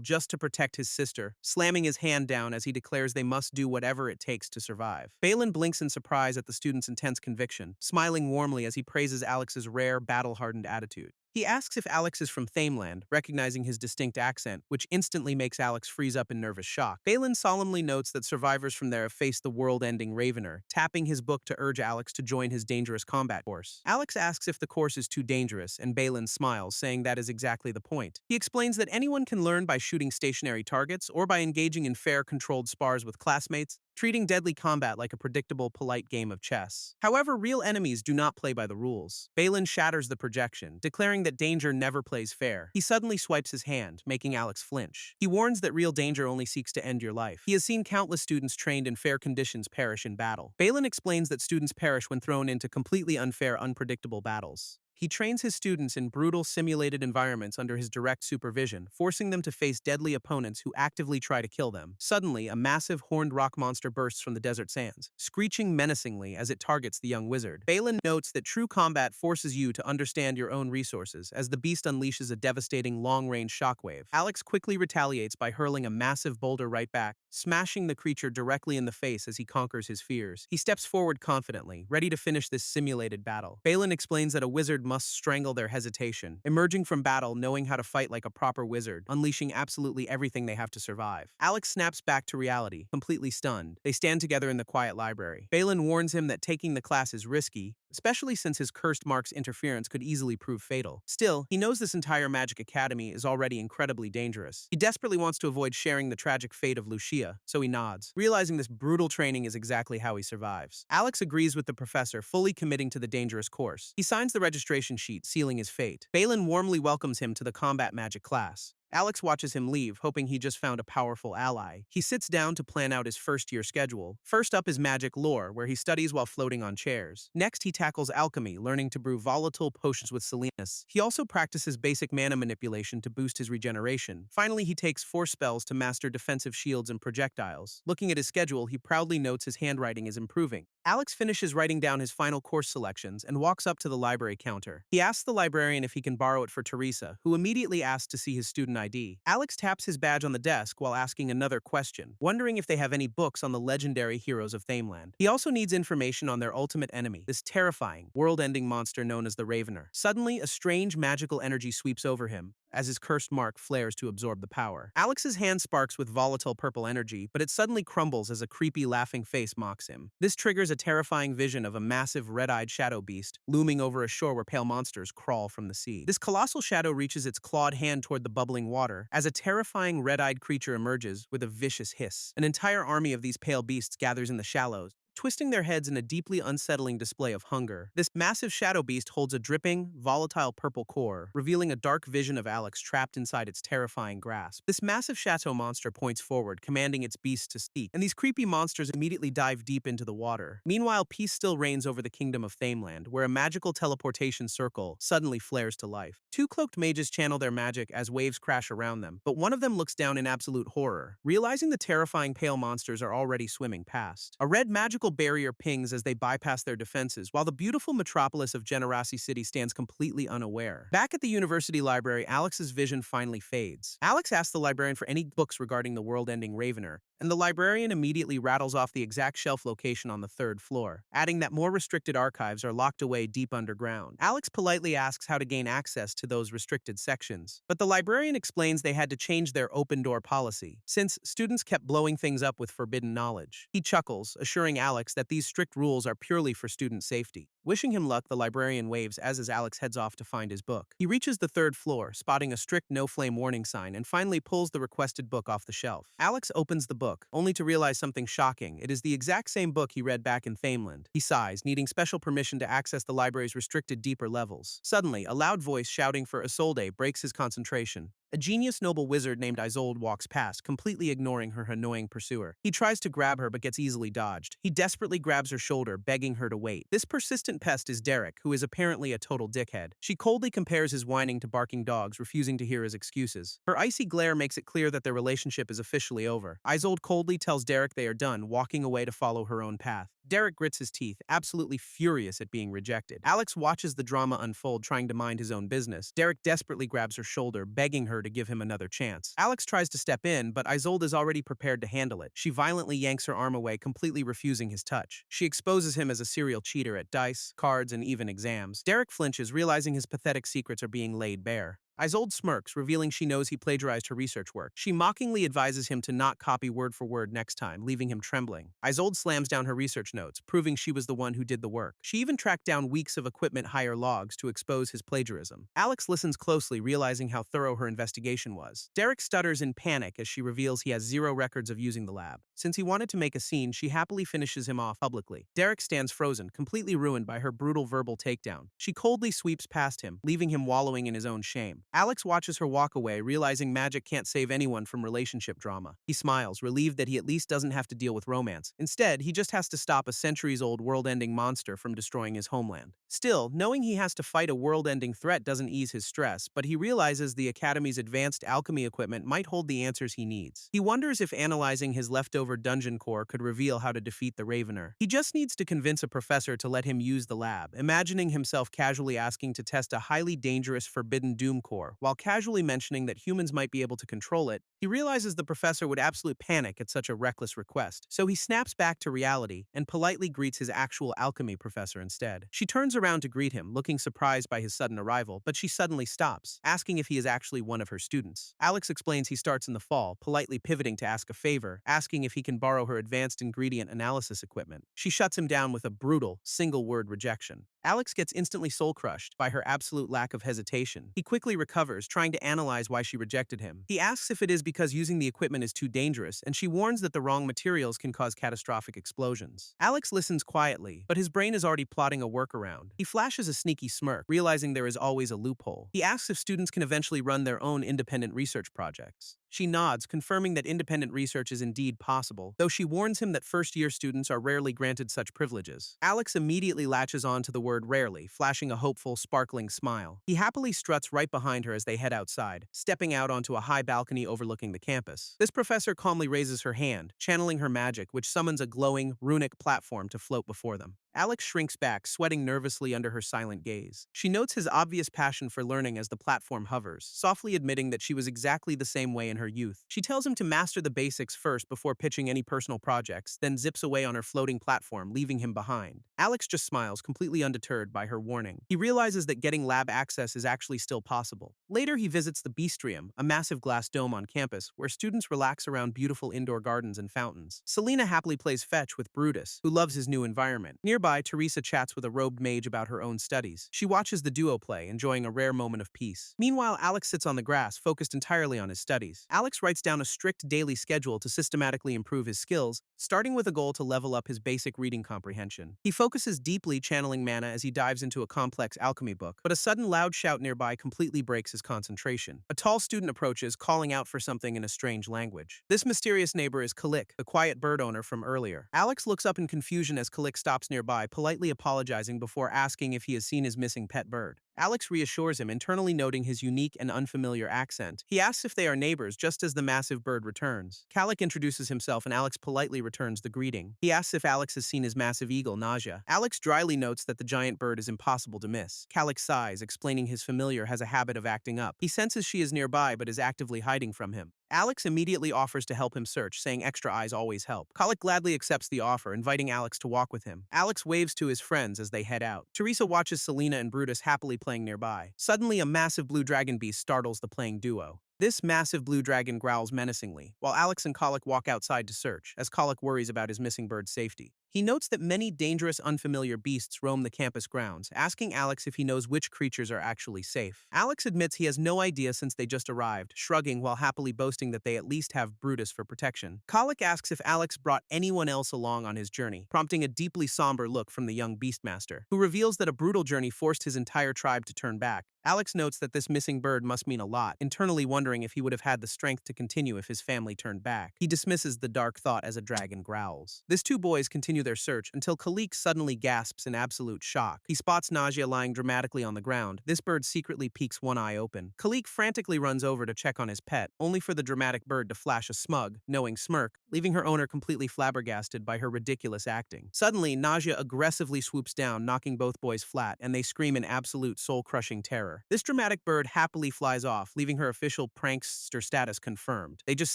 just to protect his sister, slamming his hand down as he declares they must do whatever it takes to survive. Balin blinks in surprise at the student's intense conviction, smiling warmly as he praises Alex's rare, battle-hardened attitude. He asks if Alex is from Thameland, recognizing his distinct accent, which instantly makes Alex freeze up in nervous shock. Balin solemnly notes that survivors from there have faced the world-ending Ravener, tapping his book to urge Alex to join his dangerous combat course. Alex asks if the course is too dangerous, and Balin smiles, saying that is exactly the point. He explains that anyone can learn by shooting stationary targets or by engaging in fair, controlled spars with classmates, treating deadly combat like a predictable, polite game of chess. However, real enemies do not play by the rules. Balin shatters the projection, declaring that danger never plays fair. He suddenly swipes his hand, making Alex flinch. He warns that real danger only seeks to end your life. He has seen countless students trained in fair conditions perish in battle. Balin explains that students perish when thrown into completely unfair, unpredictable battles. He trains his students in brutal, simulated environments under his direct supervision, forcing them to face deadly opponents who actively try to kill them. Suddenly, a massive horned rock monster bursts from the desert sands, screeching menacingly as it targets the young wizard. Balin notes that true combat forces you to understand your own resources, as the beast unleashes a devastating long-range shockwave. Alex quickly retaliates by hurling a massive boulder right back, smashing the creature directly in the face as he conquers his fears. He steps forward confidently, ready to finish this simulated battle. Balin explains that a wizard must strangle their hesitation, emerging from battle knowing how to fight like a proper wizard, unleashing absolutely everything they have to survive. Alex snaps back to reality, completely stunned. They stand together in the quiet library. Balin warns him that taking the class is risky, especially since his cursed mark's interference could easily prove fatal. Still, he knows this entire magic academy is already incredibly dangerous. He desperately wants to avoid sharing the tragic fate of Lucia, so he nods, realizing this brutal training is exactly how he survives. Alex agrees with the professor, fully committing to the dangerous course. He signs the registration sheet, sealing his fate. Balin warmly welcomes him to the combat magic class. Alex watches him leave, hoping he just found a powerful ally. He sits down to plan out his first-year schedule. First up is magic lore, where he studies while floating on chairs. Next, he tackles alchemy, learning to brew volatile potions with Selenus. He also practices basic mana manipulation to boost his regeneration. Finally, he takes force spells to master defensive shields and projectiles. Looking at his schedule, he proudly notes his handwriting is improving. Alex finishes writing down his final course selections and walks up to the library counter. He asks the librarian if he can borrow it for Teresa, who immediately asks to see his student ID. Alex taps his badge on the desk while asking another question, wondering if they have any books on the legendary heroes of Thameland. He also needs information on their ultimate enemy, this terrifying, world-ending monster known as the Ravener. Suddenly, a strange magical energy sweeps over him, as his cursed mark flares to absorb the power. Alex's hand sparks with volatile purple energy, but it suddenly crumbles as a creepy, laughing face mocks him. This triggers a terrifying vision of a massive, red-eyed shadow beast looming over a shore where pale monsters crawl from the sea. This colossal shadow reaches its clawed hand toward the bubbling water as a terrifying, red-eyed creature emerges with a vicious hiss. An entire army of these pale beasts gathers in the shallows, twisting their heads in a deeply unsettling display of hunger. This massive shadow beast holds a dripping, volatile purple core, revealing a dark vision of Alex trapped inside its terrifying grasp. This massive chateau monster points forward, commanding its beasts to speak, and these creepy monsters immediately dive deep into the water. Meanwhile, peace still reigns over the kingdom of Thameland, where a magical teleportation circle suddenly flares to life. Two cloaked mages channel their magic as waves crash around them, but one of them looks down in absolute horror, realizing the terrifying pale monsters are already swimming past. A red magical barrier pings as they bypass their defenses, while the beautiful metropolis of Generasi City stands completely unaware. Back at the university library, Alex's vision finally fades. Alex asks the librarian for any books regarding the world-ending Ravener, and the librarian immediately rattles off the exact shelf location on the third floor, adding that more restricted archives are locked away deep underground. Alex politely asks how to gain access to those restricted sections, but the librarian explains they had to change their open-door policy, since students kept blowing things up with forbidden knowledge. He chuckles, assuring Alex that these strict rules are purely for student safety. Wishing him luck, the librarian waves as Alex heads off to find his book. He reaches the third floor, spotting a strict no-flame warning sign, and finally pulls the requested book off the shelf. Alex opens the book, only to realize something shocking. It is the exact same book he read back in Thameland. He sighs, needing special permission to access the library's restricted deeper levels. Suddenly, a loud voice shouting for Isolde breaks his concentration. A genius noble wizard named Isolde walks past, completely ignoring her annoying pursuer. He tries to grab her but gets easily dodged. He desperately grabs her shoulder, begging her to wait. This persistent pest is Derek, who is apparently a total dickhead. She coldly compares his whining to barking dogs, refusing to hear his excuses. Her icy glare makes it clear that their relationship is officially over. Isolde coldly tells Derek they are done, walking away to follow her own path. Derek grits his teeth, absolutely furious at being rejected. Alex watches the drama unfold, trying to mind his own business. Derek desperately grabs her shoulder, begging her to give him another chance. Alex tries to step in, but Isolde is already prepared to handle it. She violently yanks her arm away, completely refusing his touch. She exposes him as a serial cheater at dice, cards, and even exams. Derek flinches, realizing his pathetic secrets are being laid bare. Isolde smirks, revealing she knows he plagiarized her research work. She mockingly advises him to not copy word for word next time, leaving him trembling. Isolde slams down her research notes, proving she was the one who did the work. She even tracked down weeks of equipment hire logs to expose his plagiarism. Alex listens closely, realizing how thorough her investigation was. Derek stutters in panic as she reveals he has zero records of using the lab. Since he wanted to make a scene, she happily finishes him off publicly. Derek stands frozen, completely ruined by her brutal verbal takedown. She coldly sweeps past him, leaving him wallowing in his own shame. Alex watches her walk away, realizing magic can't save anyone from relationship drama. He smiles, relieved that he at least doesn't have to deal with romance. Instead, he just has to stop a centuries-old world-ending monster from destroying his homeland. Still, knowing he has to fight a world-ending threat doesn't ease his stress, but he realizes the Academy's advanced alchemy equipment might hold the answers he needs. He wonders if analyzing his leftover dungeon core could reveal how to defeat the Ravener. He just needs to convince a professor to let him use the lab, imagining himself casually asking to test a highly dangerous forbidden doom core, while casually mentioning that humans might be able to control it. He realizes the professor would absolutely panic at such a reckless request, so he snaps back to reality and politely greets his actual alchemy professor instead. She turns around to greet him, looking surprised by his sudden arrival, but she suddenly stops, asking if he is actually one of her students. Alex explains he starts in the fall, politely pivoting to ask a favor, asking if he can borrow her advanced ingredient analysis equipment. She shuts him down with a brutal, single-word rejection. Alex gets instantly soul-crushed by her absolute lack of hesitation. He quickly recovers, trying to analyze why she rejected him. He asks if it is because using the equipment is too dangerous, and she warns that the wrong materials can cause catastrophic explosions. Alex listens quietly, but his brain is already plotting a workaround. He flashes a sneaky smirk, realizing there is always a loophole. He asks if students can eventually run their own independent research projects. She nods, confirming that independent research is indeed possible, though she warns him that first-year students are rarely granted such privileges. Alex immediately latches on to the word rarely, flashing a hopeful, sparkling smile. He happily struts right behind her as they head outside, stepping out onto a high balcony overlooking the campus. This professor calmly raises her hand, channeling her magic, which summons a glowing, runic platform to float before them. Alex shrinks back, sweating nervously under her silent gaze. She notes his obvious passion for learning as the platform hovers, softly admitting that she was exactly the same way in her youth. She tells him to master the basics first before pitching any personal projects, then zips away on her floating platform, leaving him behind. Alex just smiles, completely undeterred by her warning. He realizes that getting lab access is actually still possible. Later, he visits the Beastrium, a massive glass dome on campus, where students relax around beautiful indoor gardens and fountains. Selena happily plays fetch with Brutus, who loves his new environment. Nearby, Teresa chats with a robed mage about her own studies. She watches the duo play, enjoying a rare moment of peace. Meanwhile, Alex sits on the grass, focused entirely on his studies. Alex writes down a strict daily schedule to systematically improve his skills, starting with a goal to level up his basic reading comprehension. He focuses deeply, channeling mana as he dives into a complex alchemy book, but a sudden loud shout nearby completely breaks his concentration. A tall student approaches, calling out for something in a strange language. This mysterious neighbor is Kalik, the quiet bird owner from earlier. Alex looks up in confusion as Kalik stops nearby, politely apologizing before asking if he has seen his missing pet bird. Alex reassures him, internally noting his unique and unfamiliar accent. He asks if they are neighbors just as the massive bird returns. Kalik introduces himself and Alex politely returns the greeting. He asks if Alex has seen his massive eagle, Nausea. Alex dryly notes that the giant bird is impossible to miss. Kalik sighs, explaining his familiar has a habit of acting up. He senses she is nearby but is actively hiding from him. Alex immediately offers to help him search, saying extra eyes always help. Colic gladly accepts the offer, inviting Alex to walk with him. Alex waves to his friends as they head out. Teresa watches Selena and Brutus happily playing nearby. Suddenly, a massive blue dragon beast startles the playing duo. This massive blue dragon growls menacingly, while Alex and Colic walk outside to search, as Colic worries about his missing bird's safety. He notes that many dangerous, unfamiliar beasts roam the campus grounds, asking Alex if he knows which creatures are actually safe. Alex admits he has no idea since they just arrived, shrugging while happily boasting that they at least have Brutus for protection. Colic asks if Alex brought anyone else along on his journey, prompting a deeply somber look from the young Beastmaster, who reveals that a brutal journey forced his entire tribe to turn back. Alex notes that this missing bird must mean a lot, internally wondering if he would have had the strength to continue if his family turned back. He dismisses the dark thought as a dragon growls. These two boys continue their search until Kalik suddenly gasps in absolute shock. He spots Nausea lying dramatically on the ground. This bird secretly peeks one eye open. Kalik frantically runs over to check on his pet, only for the dramatic bird to flash a smug, knowing smirk, leaving her owner completely flabbergasted by her ridiculous acting. Suddenly, Nausea aggressively swoops down, knocking both boys flat, and they scream in absolute soul-crushing terror. This dramatic bird happily flies off, leaving her official prankster status confirmed. They just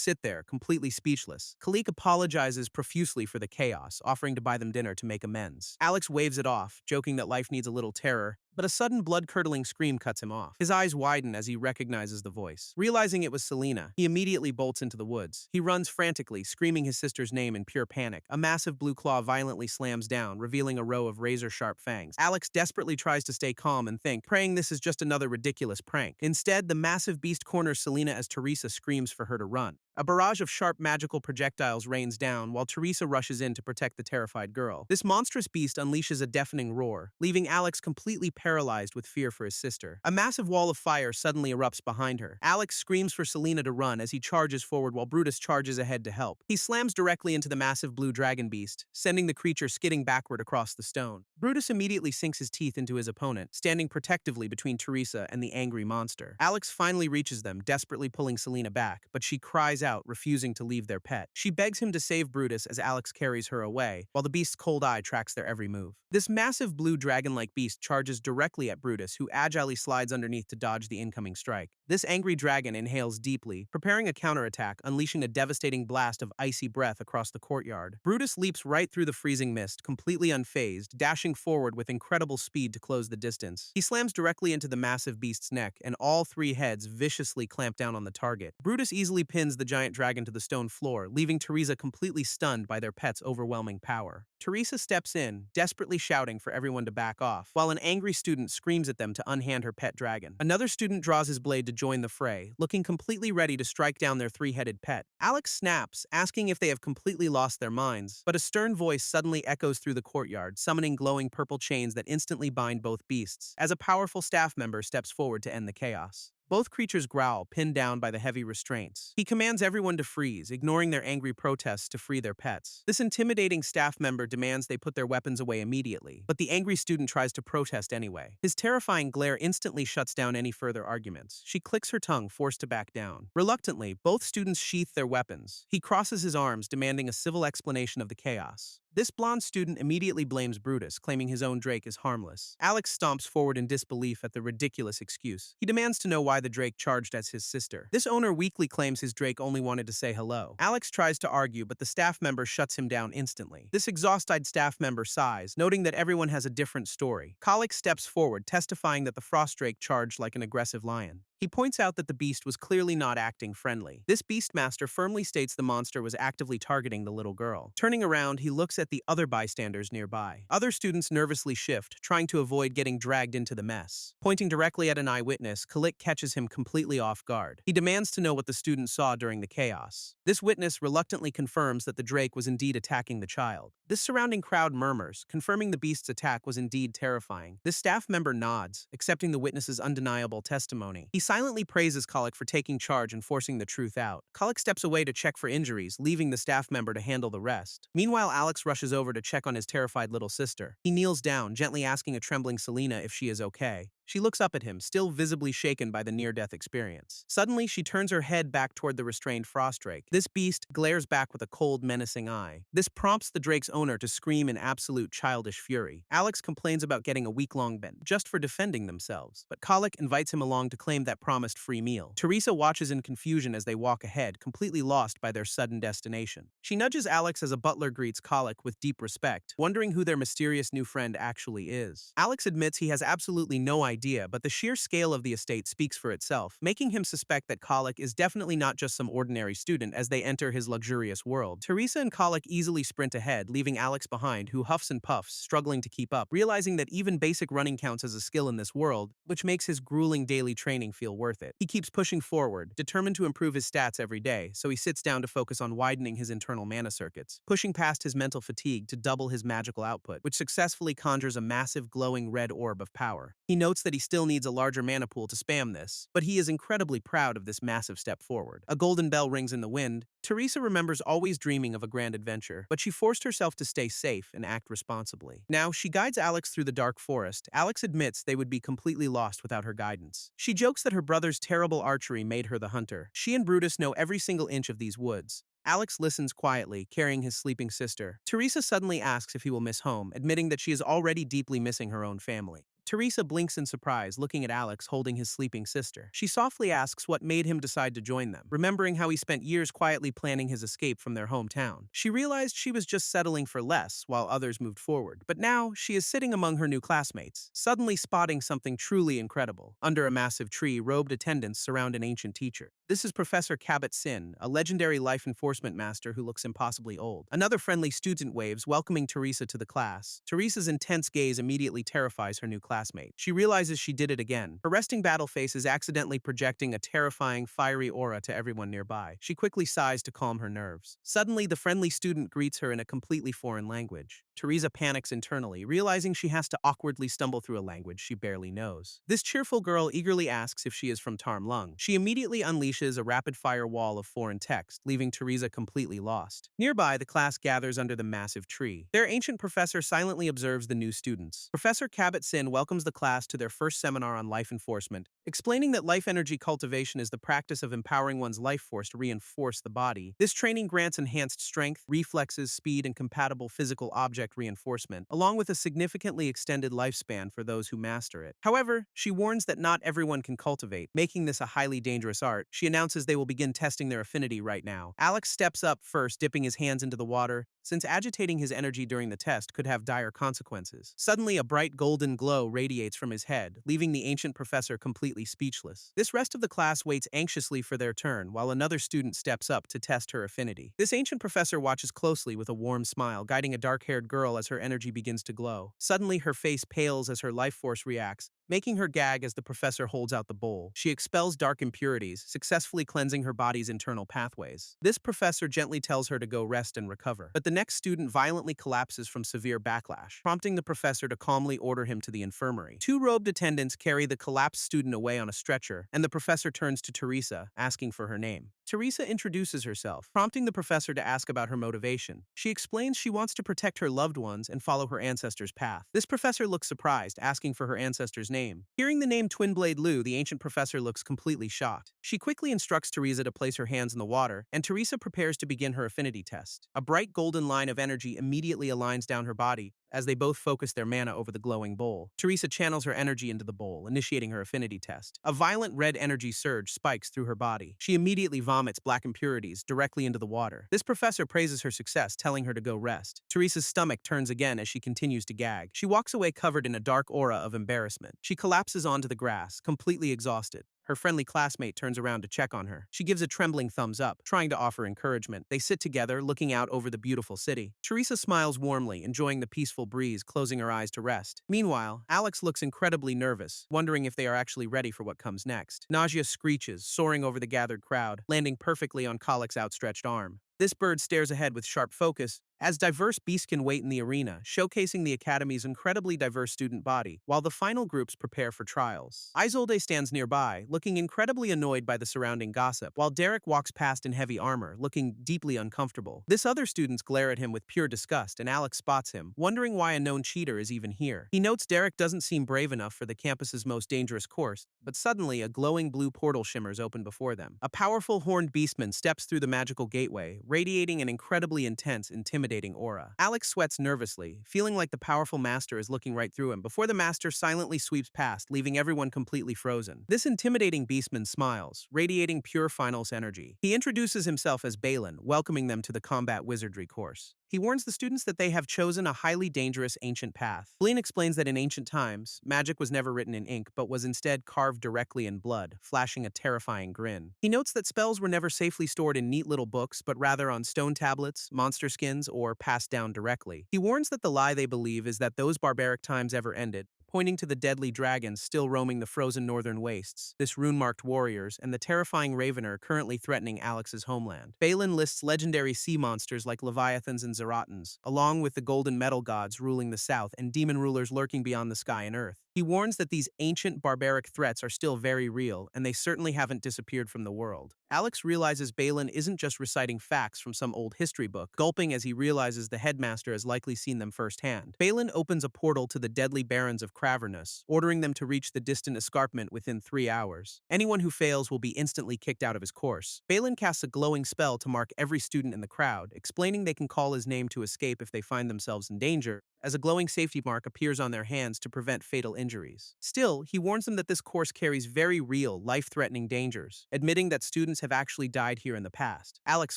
sit there, completely speechless. Kalik apologizes profusely for the chaos, offering to buy them dinner to make amends. Alex waves it off, joking that life needs a little terror, but a sudden blood-curdling scream cuts him off. His eyes widen as he recognizes the voice. Realizing it was Selena, he immediately bolts into the woods. He runs frantically, screaming his sister's name in pure panic. A massive blue claw violently slams down, revealing a row of razor-sharp fangs. Alex desperately tries to stay calm and think, praying this is just another ridiculous prank. Instead, the massive beast corners Selena as Teresa screams for her to run. A barrage of sharp magical projectiles rains down while Teresa rushes in to protect the terrified girl. This monstrous beast unleashes a deafening roar, leaving Alex completely paralyzed with fear for his sister. A massive wall of fire suddenly erupts behind her. Alex screams for Selena to run as he charges forward while Brutus charges ahead to help. He slams directly into the massive blue dragon beast, sending the creature skidding backward across the stone. Brutus immediately sinks his teeth into his opponent, standing protectively between Teresa and the angry monster. Alex finally reaches them, desperately pulling Selena back, but she cries out, refusing to leave their pet. She begs him to save Brutus as Alex carries her away, while the beast's cold eye tracks their every move. This massive blue dragon-like beast charges directly at Brutus, who agilely slides underneath to dodge the incoming strike. This angry dragon inhales deeply, preparing a counterattack, unleashing a devastating blast of icy breath across the courtyard. Brutus leaps right through the freezing mist, completely unfazed, dashing forward with incredible speed to close the distance. He slams directly into the massive beast's neck, and all three heads viciously clamp down on the target. Brutus easily pins the giant dragon to the stone floor, leaving Teresa completely stunned by their pet's overwhelming power. Teresa steps in, desperately shouting for everyone to back off, while an angry student screams at them to unhand her pet dragon. Another student draws his blade to join the fray, looking completely ready to strike down their three-headed pet. Alex snaps, asking if they have completely lost their minds, but a stern voice suddenly echoes through the courtyard, summoning glowing purple chains that instantly bind both beasts, as a powerful staff member steps forward to end the chaos. Both creatures growl, pinned down by the heavy restraints. He commands everyone to freeze, ignoring their angry protests to free their pets. This intimidating staff member demands they put their weapons away immediately, but the angry student tries to protest anyway. His terrifying glare instantly shuts down any further arguments. She clicks her tongue, forced to back down. Reluctantly, both students sheath their weapons. He crosses his arms, demanding a civil explanation of the chaos. This blonde student immediately blames Brutus, claiming his own Drake is harmless. Alex stomps forward in disbelief at the ridiculous excuse. He demands to know why the Drake charged as his sister. This owner weakly claims his Drake only wanted to say hello. Alex tries to argue, but the staff member shuts him down instantly. This exhausted staff member sighs, noting that everyone has a different story. Colic steps forward, testifying that the Frost Drake charged like an aggressive lion. He points out that the beast was clearly not acting friendly. This Beastmaster firmly states the monster was actively targeting the little girl. Turning around, he looks at the other bystanders nearby. Other students nervously shift, trying to avoid getting dragged into the mess. Pointing directly at an eyewitness, Kalik catches him completely off guard. He demands to know what the student saw during the chaos. This witness reluctantly confirms that the Drake was indeed attacking the child. This surrounding crowd murmurs, confirming the beast's attack was indeed terrifying. This staff member nods, accepting the witness's undeniable testimony. He silently praises Colic for taking charge and forcing the truth out. Colic steps away to check for injuries, leaving the staff member to handle the rest. Meanwhile, Alex rushes over to check on his terrified little sister. He kneels down, gently asking a trembling Selena if she is okay. She looks up at him, still visibly shaken by the near-death experience. Suddenly, she turns her head back toward the restrained frost drake. This beast glares back with a cold, menacing eye. This prompts the drake's owner to scream in absolute childish fury. Alex complains about getting a week-long ban just for defending themselves, but Colic invites him along to claim that promised free meal. Teresa watches in confusion as they walk ahead, completely lost by their sudden destination. She nudges Alex as a butler greets Colic with deep respect, wondering who their mysterious new friend actually is. Alex admits he has absolutely no idea, but the sheer scale of the estate speaks for itself, making him suspect that Colic is definitely not just some ordinary student as they enter his luxurious world. Teresa and Colic easily sprint ahead, leaving Alex behind, who huffs and puffs, struggling to keep up, realizing that even basic running counts as a skill in this world, which makes his grueling daily training feel worth it. He keeps pushing forward, determined to improve his stats every day, so he sits down to focus on widening his internal mana circuits, pushing past his mental fatigue to double his magical output, which successfully conjures a massive glowing red orb of power. He notes that he still needs a larger mana pool to spam this, but he is incredibly proud of this massive step forward. A golden bell rings in the wind. Teresa remembers always dreaming of a grand adventure, but she forced herself to stay safe and act responsibly. Now, she guides Alex through the dark forest. Alex admits they would be completely lost without her guidance. She jokes that her brother's terrible archery made her the hunter. She and Brutus know every single inch of these woods. Alex listens quietly, carrying his sleeping sister. Teresa suddenly asks if he will miss home, admitting that she is already deeply missing her own family. Teresa blinks in surprise, looking at Alex holding his sleeping sister. She softly asks what made him decide to join them, remembering how he spent years quietly planning his escape from their hometown. She realized she was just settling for less while others moved forward, but now she is sitting among her new classmates, suddenly spotting something truly incredible. Under a massive tree, robed attendants surround an ancient teacher. This is Professor Kabat-Sin, a legendary life enforcement master who looks impossibly old. Another friendly student waves, welcoming Teresa to the class. Teresa's intense gaze immediately terrifies her new classmate. She realizes she did it again. Her resting battle face is accidentally projecting a terrifying, fiery aura to everyone nearby. She quickly sighs to calm her nerves. Suddenly, the friendly student greets her in a completely foreign language. Teresa panics internally, realizing she has to awkwardly stumble through a language she barely knows. This cheerful girl eagerly asks if she is from Tarmlung. She immediately unleashes a rapid-fire wall of foreign text, leaving Teresa completely lost. Nearby, the class gathers under the massive tree. Their ancient professor silently observes the new students. Professor Kabat-Sin welcomes the class to their first seminar on life enforcement, explaining that life energy cultivation is the practice of empowering one's life force to reinforce the body. This training grants enhanced strength, reflexes, speed, and compatible physical object reinforcement, along with a significantly extended lifespan for those who master it. However, she warns that not everyone can cultivate, making this a highly dangerous art. She announces they will begin testing their affinity right now. Alex steps up first, dipping his hands into the water, since agitating his energy during the test could have dire consequences. Suddenly, a bright golden glow radiates from his head, leaving the ancient professor completely speechless. This rest of the class waits anxiously for their turn, while another student steps up to test her affinity. This ancient professor watches closely with a warm smile, guiding a dark-haired girl as her energy begins to glow. Suddenly, her face pales as her life force reacts, making her gag as the professor holds out the bowl. She expels dark impurities, successfully cleansing her body's internal pathways. This professor gently tells her to go rest and recover, but the next student violently collapses from severe backlash, prompting the professor to calmly order him to the infirmary. Two robed attendants carry the collapsed student away on a stretcher, and the professor turns to Teresa, asking for her name. Teresa introduces herself, prompting the professor to ask about her motivation. She explains she wants to protect her loved ones and follow her ancestors' path. This professor looks surprised, asking for her ancestor's name. Hearing the name Twinblade Lu, the ancient professor looks completely shocked. She quickly instructs Teresa to place her hands in the water, and Teresa prepares to begin her affinity test. A bright golden line of energy immediately aligns down her body, as they both focus their mana over the glowing bowl. Teresa channels her energy into the bowl, initiating her affinity test. A violent red energy surge spikes through her body. She immediately vomits black impurities directly into the water. This professor praises her success, telling her to go rest. Teresa's stomach turns again as she continues to gag. She walks away covered in a dark aura of embarrassment. She collapses onto the grass, completely exhausted. Her friendly classmate turns around to check on her. She gives a trembling thumbs up, trying to offer encouragement. They sit together, looking out over the beautiful city. Teresa smiles warmly, enjoying the peaceful breeze, closing her eyes to rest. Meanwhile, Alex looks incredibly nervous, wondering if they are actually ready for what comes next. Nausea screeches, soaring over the gathered crowd, landing perfectly on Kolik's outstretched arm. This bird stares ahead with sharp focus, as diverse beasts can wait in the arena, showcasing the Academy's incredibly diverse student body, while the final groups prepare for trials. Isolde stands nearby, looking incredibly annoyed by the surrounding gossip, while Derek walks past in heavy armor, looking deeply uncomfortable. This other students glare at him with pure disgust, and Alex spots him, wondering why a known cheater is even here. He notes Derek doesn't seem brave enough for the campus's most dangerous course, but suddenly a glowing blue portal shimmers open before them. A powerful horned beastman steps through the magical gateway, radiating an incredibly intense, intimidating aura. Alex sweats nervously, feeling like the powerful master is looking right through him before the master silently sweeps past, leaving everyone completely frozen. This intimidating beastman smiles, radiating pure finals energy. He introduces himself as Balin, welcoming them to the combat wizardry course. He warns the students that they have chosen a highly dangerous ancient path. Blaine explains that in ancient times, magic was never written in ink but was instead carved directly in blood, flashing a terrifying grin. He notes that spells were never safely stored in neat little books but rather on stone tablets, monster skins, or passed down directly. He warns that the lie they believe is that those barbaric times ever ended, pointing to the deadly dragons still roaming the frozen northern wastes, this rune-marked warriors, and the terrifying Ravener currently threatening Alex's homeland. Balin lists legendary sea monsters like leviathans and zeratons, along with the golden metal gods ruling the south and demon rulers lurking beyond the sky and earth. He warns that these ancient barbaric threats are still very real, and they certainly haven't disappeared from the world. Alex realizes Balin isn't just reciting facts from some old history book, gulping as he realizes the headmaster has likely seen them firsthand. Balin opens a portal to the deadly barrens of Cravernous, ordering them to reach the distant escarpment within 3 hours. Anyone who fails will be instantly kicked out of his course. Balin casts a glowing spell to mark every student in the crowd, explaining they can call his name to escape if they find themselves in danger, as a glowing safety mark appears on their hands to prevent fatal injuries. Still, he warns them that this course carries very real, life-threatening dangers, admitting that students have actually died here in the past. Alex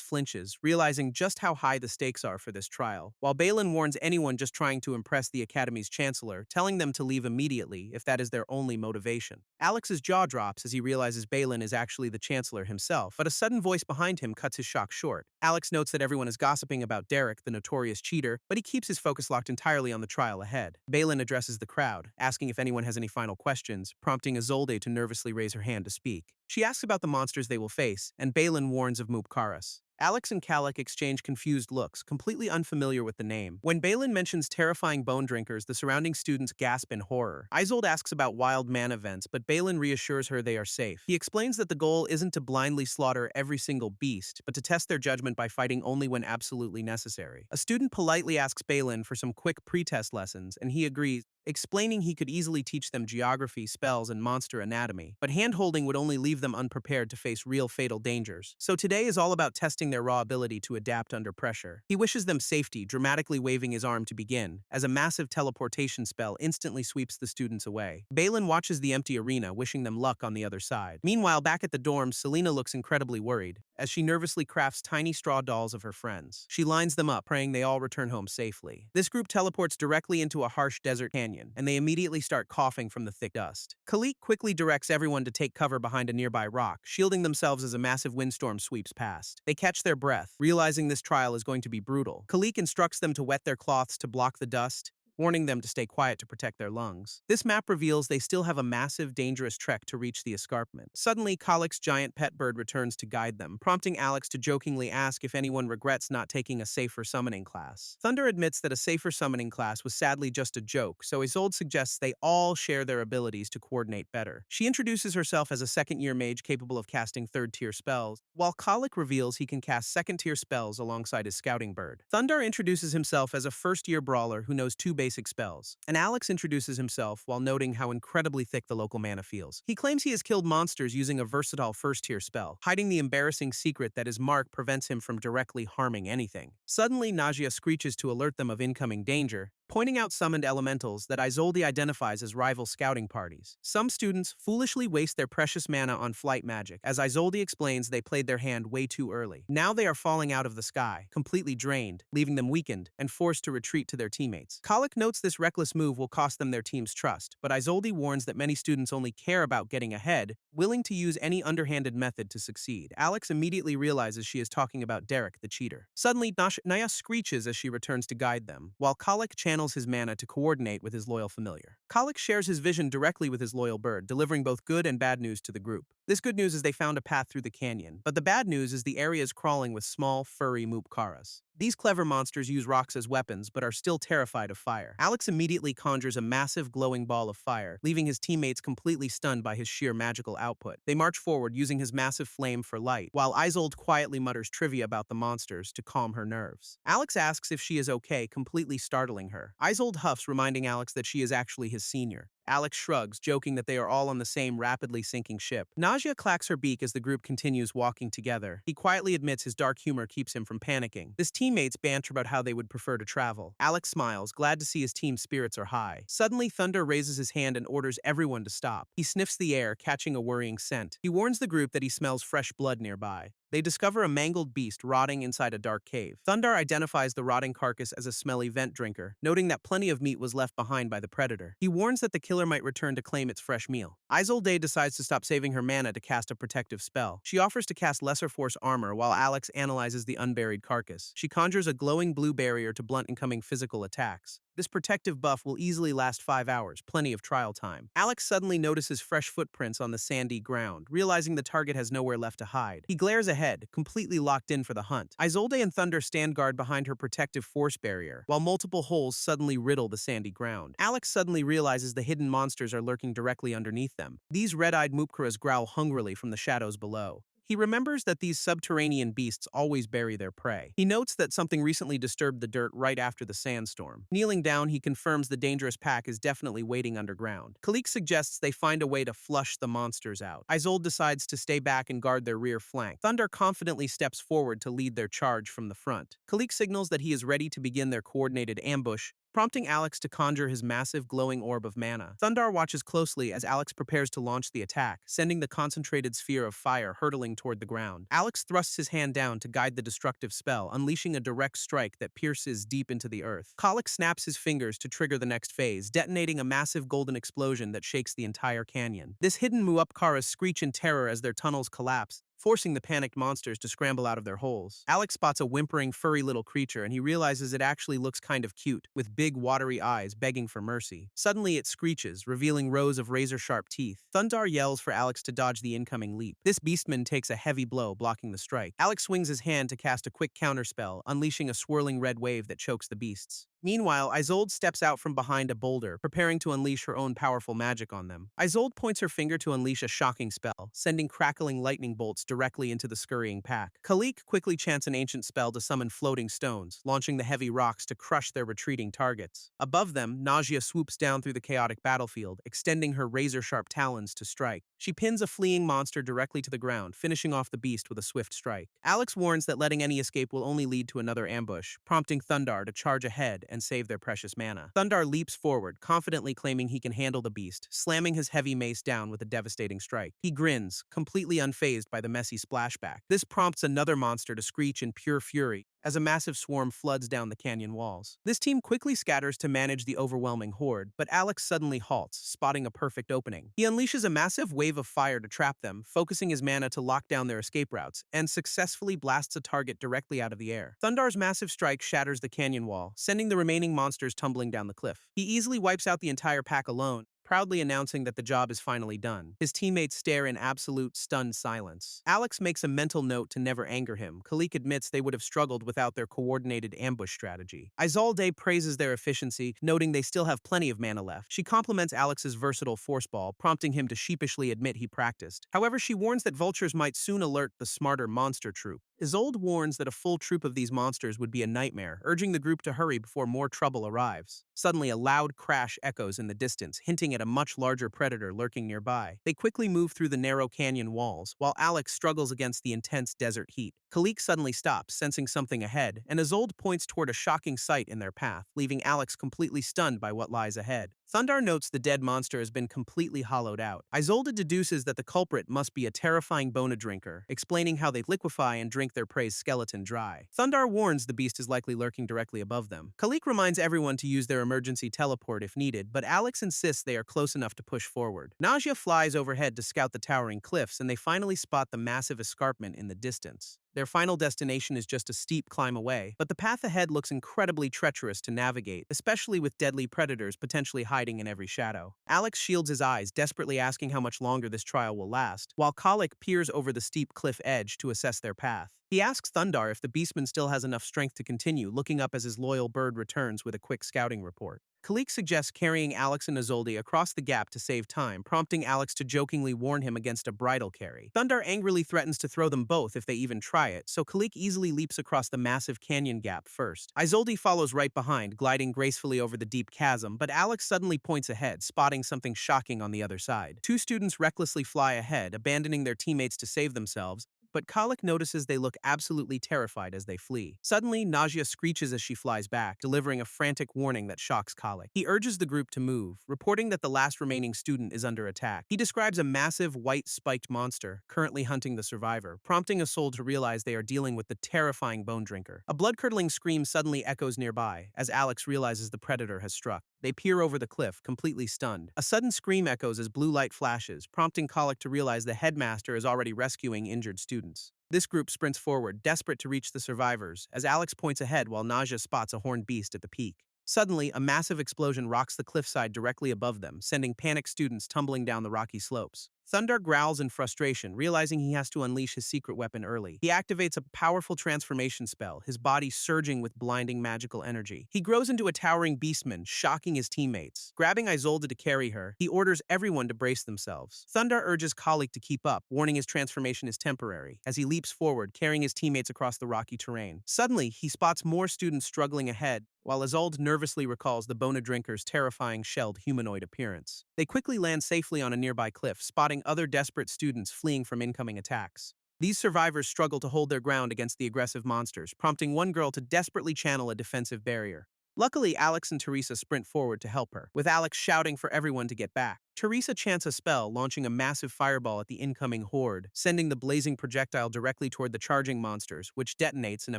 flinches, realizing just how high the stakes are for this trial, while Balin warns anyone just trying to impress the Academy's chancellor, telling them to leave immediately if that is their only motivation. Alex's jaw drops as he realizes Balin is actually the chancellor himself, but a sudden voice behind him cuts his shock short. Alex notes that everyone is gossiping about Derek, the notorious cheater, but he keeps his focus locked entirely on the trial ahead. Balin addresses the crowd, asking if anyone has any final questions, prompting Isolde to nervously raise her hand to speak. She asks about the monsters they will face, and Balin warns of Mupkaras. Alex and Calic exchange confused looks, completely unfamiliar with the name. When Balin mentions terrifying bone drinkers, the surrounding students gasp in horror. Isolde asks about wild man events, but Balin reassures her they are safe. He explains that the goal isn't to blindly slaughter every single beast, but to test their judgment by fighting only when absolutely necessary. A student politely asks Balin for some quick pre-test lessons, and he agrees, explaining he could easily teach them geography, spells, and monster anatomy, but hand-holding would only leave them unprepared to face real fatal dangers. So today is all about testing their raw ability to adapt under pressure. He wishes them safety, dramatically waving his arm to begin, as a massive teleportation spell instantly sweeps the students away. Balin watches the empty arena, wishing them luck on the other side. Meanwhile, back at the dorms, Selena looks incredibly worried, as she nervously crafts tiny straw dolls of her friends. She lines them up, praying they all return home safely. This group teleports directly into a harsh desert canyon, and they immediately start coughing from the thick dust. Khalik quickly directs everyone to take cover behind a nearby rock, shielding themselves as a massive windstorm sweeps past. They catch their breath, realizing this trial is going to be brutal. Khalik instructs them to wet their cloths to block the dust, warning them to stay quiet to protect their lungs. This map reveals they still have a massive, dangerous trek to reach the escarpment. Suddenly, Kalik's giant pet bird returns to guide them, prompting Alex to jokingly ask if anyone regrets not taking a safer summoning class. Thunder admits that a safer summoning class was sadly just a joke, so Isolde suggests they all share their abilities to coordinate better. She introduces herself as a second-year mage capable of casting third-tier spells, while Kalik reveals he can cast second-tier spells alongside his scouting bird. Thunder introduces himself as a first-year brawler who knows 2 basic spells, and Alex introduces himself while noting how incredibly thick the local mana feels. He claims he has killed monsters using a versatile first-tier spell, hiding the embarrassing secret that his mark prevents him from directly harming anything. Suddenly, Nausea screeches to alert them of incoming danger, pointing out summoned elementals that Isolde identifies as rival scouting parties. Some students foolishly waste their precious mana on flight magic. As Isolde explains, they played their hand way too early. Now they are falling out of the sky, completely drained, leaving them weakened and forced to retreat to their teammates. Kalik notes this reckless move will cost them their team's trust, but Isolde warns that many students only care about getting ahead, willing to use any underhanded method to succeed. Alex immediately realizes she is talking about Derek, the cheater. Suddenly, Naya screeches as she returns to guide them, while Kalik channels his mana to coordinate with his loyal familiar. Kalik shares his vision directly with his loyal bird, delivering both good and bad news to the group. This good news is they found a path through the canyon, but the bad news is the area is crawling with small, furry moopkaras. These clever monsters use rocks as weapons, but are still terrified of fire. Alex immediately conjures a massive glowing ball of fire, leaving his teammates completely stunned by his sheer magical output. They march forward using his massive flame for light, while Isolde quietly mutters trivia about the monsters to calm her nerves. Alex asks if she is okay, completely startling her. Isolde huffs, reminding Alex that she is actually his senior. Alex shrugs, joking that they are all on the same rapidly sinking ship. Nausea clacks her beak as the group continues walking together. He quietly admits his dark humor keeps him from panicking. His teammates banter about how they would prefer to travel. Alex smiles, glad to see his team's spirits are high. Suddenly, Thunder raises his hand and orders everyone to stop. He sniffs the air, catching a worrying scent. He warns the group that he smells fresh blood nearby. They discover a mangled beast rotting inside a dark cave. Thundar identifies the rotting carcass as a smelly vent drinker, noting that plenty of meat was left behind by the predator. He warns that the killer might return to claim its fresh meal. Isolde decides to stop saving her mana to cast a protective spell. She offers to cast Lesser Force Armor while Alex analyzes the unburied carcass. She conjures a glowing blue barrier to blunt incoming physical attacks. This protective buff will easily last 5 hours, plenty of trial time. Alex suddenly notices fresh footprints on the sandy ground, realizing the target has nowhere left to hide. He glares ahead, completely locked in for the hunt. Isolde and Thunder stand guard behind her protective force barrier, while multiple holes suddenly riddle the sandy ground. Alex suddenly realizes the hidden monsters are lurking directly underneath them. These red-eyed moopkaras growl hungrily from the shadows below. He remembers that these subterranean beasts always bury their prey. He notes that something recently disturbed the dirt right after the sandstorm. Kneeling down, he confirms the dangerous pack is definitely waiting underground. Khalik suggests they find a way to flush the monsters out. Isolde decides to stay back and guard their rear flank. Thunder confidently steps forward to lead their charge from the front. Khalik signals that he is ready to begin their coordinated ambush, prompting Alex to conjure his massive glowing orb of mana. Thundar watches closely as Alex prepares to launch the attack, sending the concentrated sphere of fire hurtling toward the ground. Alex thrusts his hand down to guide the destructive spell, unleashing a direct strike that pierces deep into the earth. Khalik snaps his fingers to trigger the next phase, detonating a massive golden explosion that shakes the entire canyon. This hidden Muupkaras screech in terror as their tunnels collapse, forcing the panicked monsters to scramble out of their holes. Alex spots a whimpering, furry little creature, and he realizes it actually looks kind of cute, with big, watery eyes begging for mercy. Suddenly, it screeches, revealing rows of razor-sharp teeth. Thundar yells for Alex to dodge the incoming leap. This beastman takes a heavy blow, blocking the strike. Alex swings his hand to cast a quick counterspell, unleashing a swirling red wave that chokes the beasts. Meanwhile, Isolde steps out from behind a boulder, preparing to unleash her own powerful magic on them. Isolde points her finger to unleash a shocking spell, sending crackling lightning bolts directly into the scurrying pack. Khalik quickly chants an ancient spell to summon floating stones, launching the heavy rocks to crush their retreating targets. Above them, Nausea swoops down through the chaotic battlefield, extending her razor-sharp talons to strike. She pins a fleeing monster directly to the ground, finishing off the beast with a swift strike. Alex warns that letting any escape will only lead to another ambush, prompting Thundar to charge ahead and save their precious mana. Thundar leaps forward, confidently claiming he can handle the beast, slamming his heavy mace down with a devastating strike. He grins, completely unfazed by the messy splashback. This prompts another monster to screech in pure fury as a massive swarm floods down the canyon walls. This team quickly scatters to manage the overwhelming horde, but Alex suddenly halts, spotting a perfect opening. He unleashes a massive wave of fire to trap them, focusing his mana to lock down their escape routes, and successfully blasts a target directly out of the air. Thundar's massive strike shatters the canyon wall, sending the remaining monsters tumbling down the cliff. He easily wipes out the entire pack alone, proudly announcing that the job is finally done. His teammates stare in absolute stunned silence. Alex makes a mental note to never anger him. Khalik admits they would have struggled without their coordinated ambush strategy. Isolde praises their efficiency, noting they still have plenty of mana left. She compliments Alex's versatile force ball, prompting him to sheepishly admit he practiced. However, she warns that vultures might soon alert the smarter monster troop. Isolde warns that a full troop of these monsters would be a nightmare, urging the group to hurry before more trouble arrives. Suddenly, a loud crash echoes in the distance, hinting at a much larger predator lurking nearby. They quickly move through the narrow canyon walls, while Alex struggles against the intense desert heat. Khalik suddenly stops, sensing something ahead, and Isolde points toward a shocking sight in their path, leaving Alex completely stunned by what lies ahead. Thundar notes the dead monster has been completely hollowed out. Isolde deduces that the culprit must be a terrifying bona drinker, explaining how they liquefy and drink their prey's skeleton dry. Thundar warns the beast is likely lurking directly above them. Khalik reminds everyone to use their emergency teleport if needed, but Alex insists they are close enough to push forward. Nausea flies overhead to scout the towering cliffs, and they finally spot the massive escarpment in the distance. Their final destination is just a steep climb away, but the path ahead looks incredibly treacherous to navigate, especially with deadly predators potentially hiding in every shadow. Alex shields his eyes, desperately asking how much longer this trial will last, while Colic peers over the steep cliff edge to assess their path. He asks Thundar if the beastman still has enough strength to continue, looking up as his loyal bird returns with a quick scouting report. Kalik suggests carrying Alex and Isolde across the gap to save time, prompting Alex to jokingly warn him against a bridle carry. Thundar angrily threatens to throw them both if they even try it, so Kalik easily leaps across the massive canyon gap first. Isolde follows right behind, gliding gracefully over the deep chasm, but Alex suddenly points ahead, spotting something shocking on the other side. Two students recklessly fly ahead, abandoning their teammates to save themselves, but Colic notices they look absolutely terrified as they flee. Suddenly, Nausea screeches as she flies back, delivering a frantic warning that shocks Colic. He urges the group to move, reporting that the last remaining student is under attack. He describes a massive, white-spiked monster currently hunting the survivor, prompting a soul to realize they are dealing with the terrifying Bone Drinker. A blood-curdling scream suddenly echoes nearby, as Alex realizes the predator has struck. They peer over the cliff, completely stunned. A sudden scream echoes as blue light flashes, prompting Colic to realize the Headmaster is already rescuing injured students. This group sprints forward, desperate to reach the survivors, as Alex points ahead while Nausea spots a horned beast at the peak. Suddenly, a massive explosion rocks the cliffside directly above them, sending panicked students tumbling down the rocky slopes. Thundar growls in frustration, realizing he has to unleash his secret weapon early. He activates a powerful transformation spell, his body surging with blinding magical energy. He grows into a towering beastman, shocking his teammates. Grabbing Isolde to carry her, he orders everyone to brace themselves. Thundar urges Colic to keep up, warning his transformation is temporary, as he leaps forward, carrying his teammates across the rocky terrain. Suddenly, he spots more students struggling ahead, while Isolde nervously recalls the Bona Drinker's terrifying shelled humanoid appearance. They quickly land safely on a nearby cliff, spotting other desperate students fleeing from incoming attacks. These survivors struggle to hold their ground against the aggressive monsters, prompting one girl to desperately channel a defensive barrier. Luckily, Alex and Teresa sprint forward to help her, with Alex shouting for everyone to get back. Teresa chants a spell, launching a massive fireball at the incoming horde, sending the blazing projectile directly toward the charging monsters, which detonates in a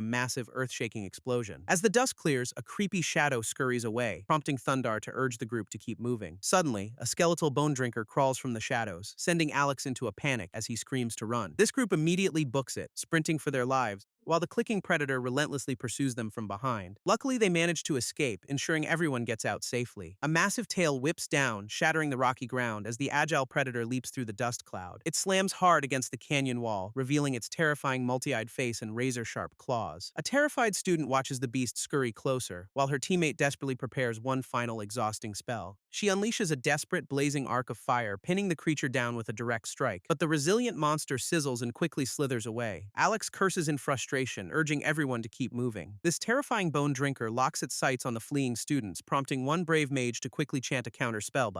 massive earth-shaking explosion. As the dust clears, a creepy shadow scurries away, prompting Thundar to urge the group to keep moving. Suddenly, a skeletal bone drinker crawls from the shadows, sending Alex into a panic as he screams to run. This group immediately books it, sprinting for their lives, while the clicking predator relentlessly pursues them from behind. Luckily, they manage to escape, ensuring everyone gets out safely. A massive tail whips down, shattering the rocky ground as the agile predator leaps through the dust cloud. It slams hard against the canyon wall, revealing its terrifying multi-eyed face and razor-sharp claws. A terrified student watches the beast scurry closer, while her teammate desperately prepares one final exhausting spell. She unleashes a desperate, blazing arc of fire, pinning the creature down with a direct strike, but the resilient monster sizzles and quickly slithers away. Alex curses in frustration, urging everyone to keep moving. This terrifying bone drinker locks its sights on the fleeing students, prompting one brave mage to quickly chant a counter spell,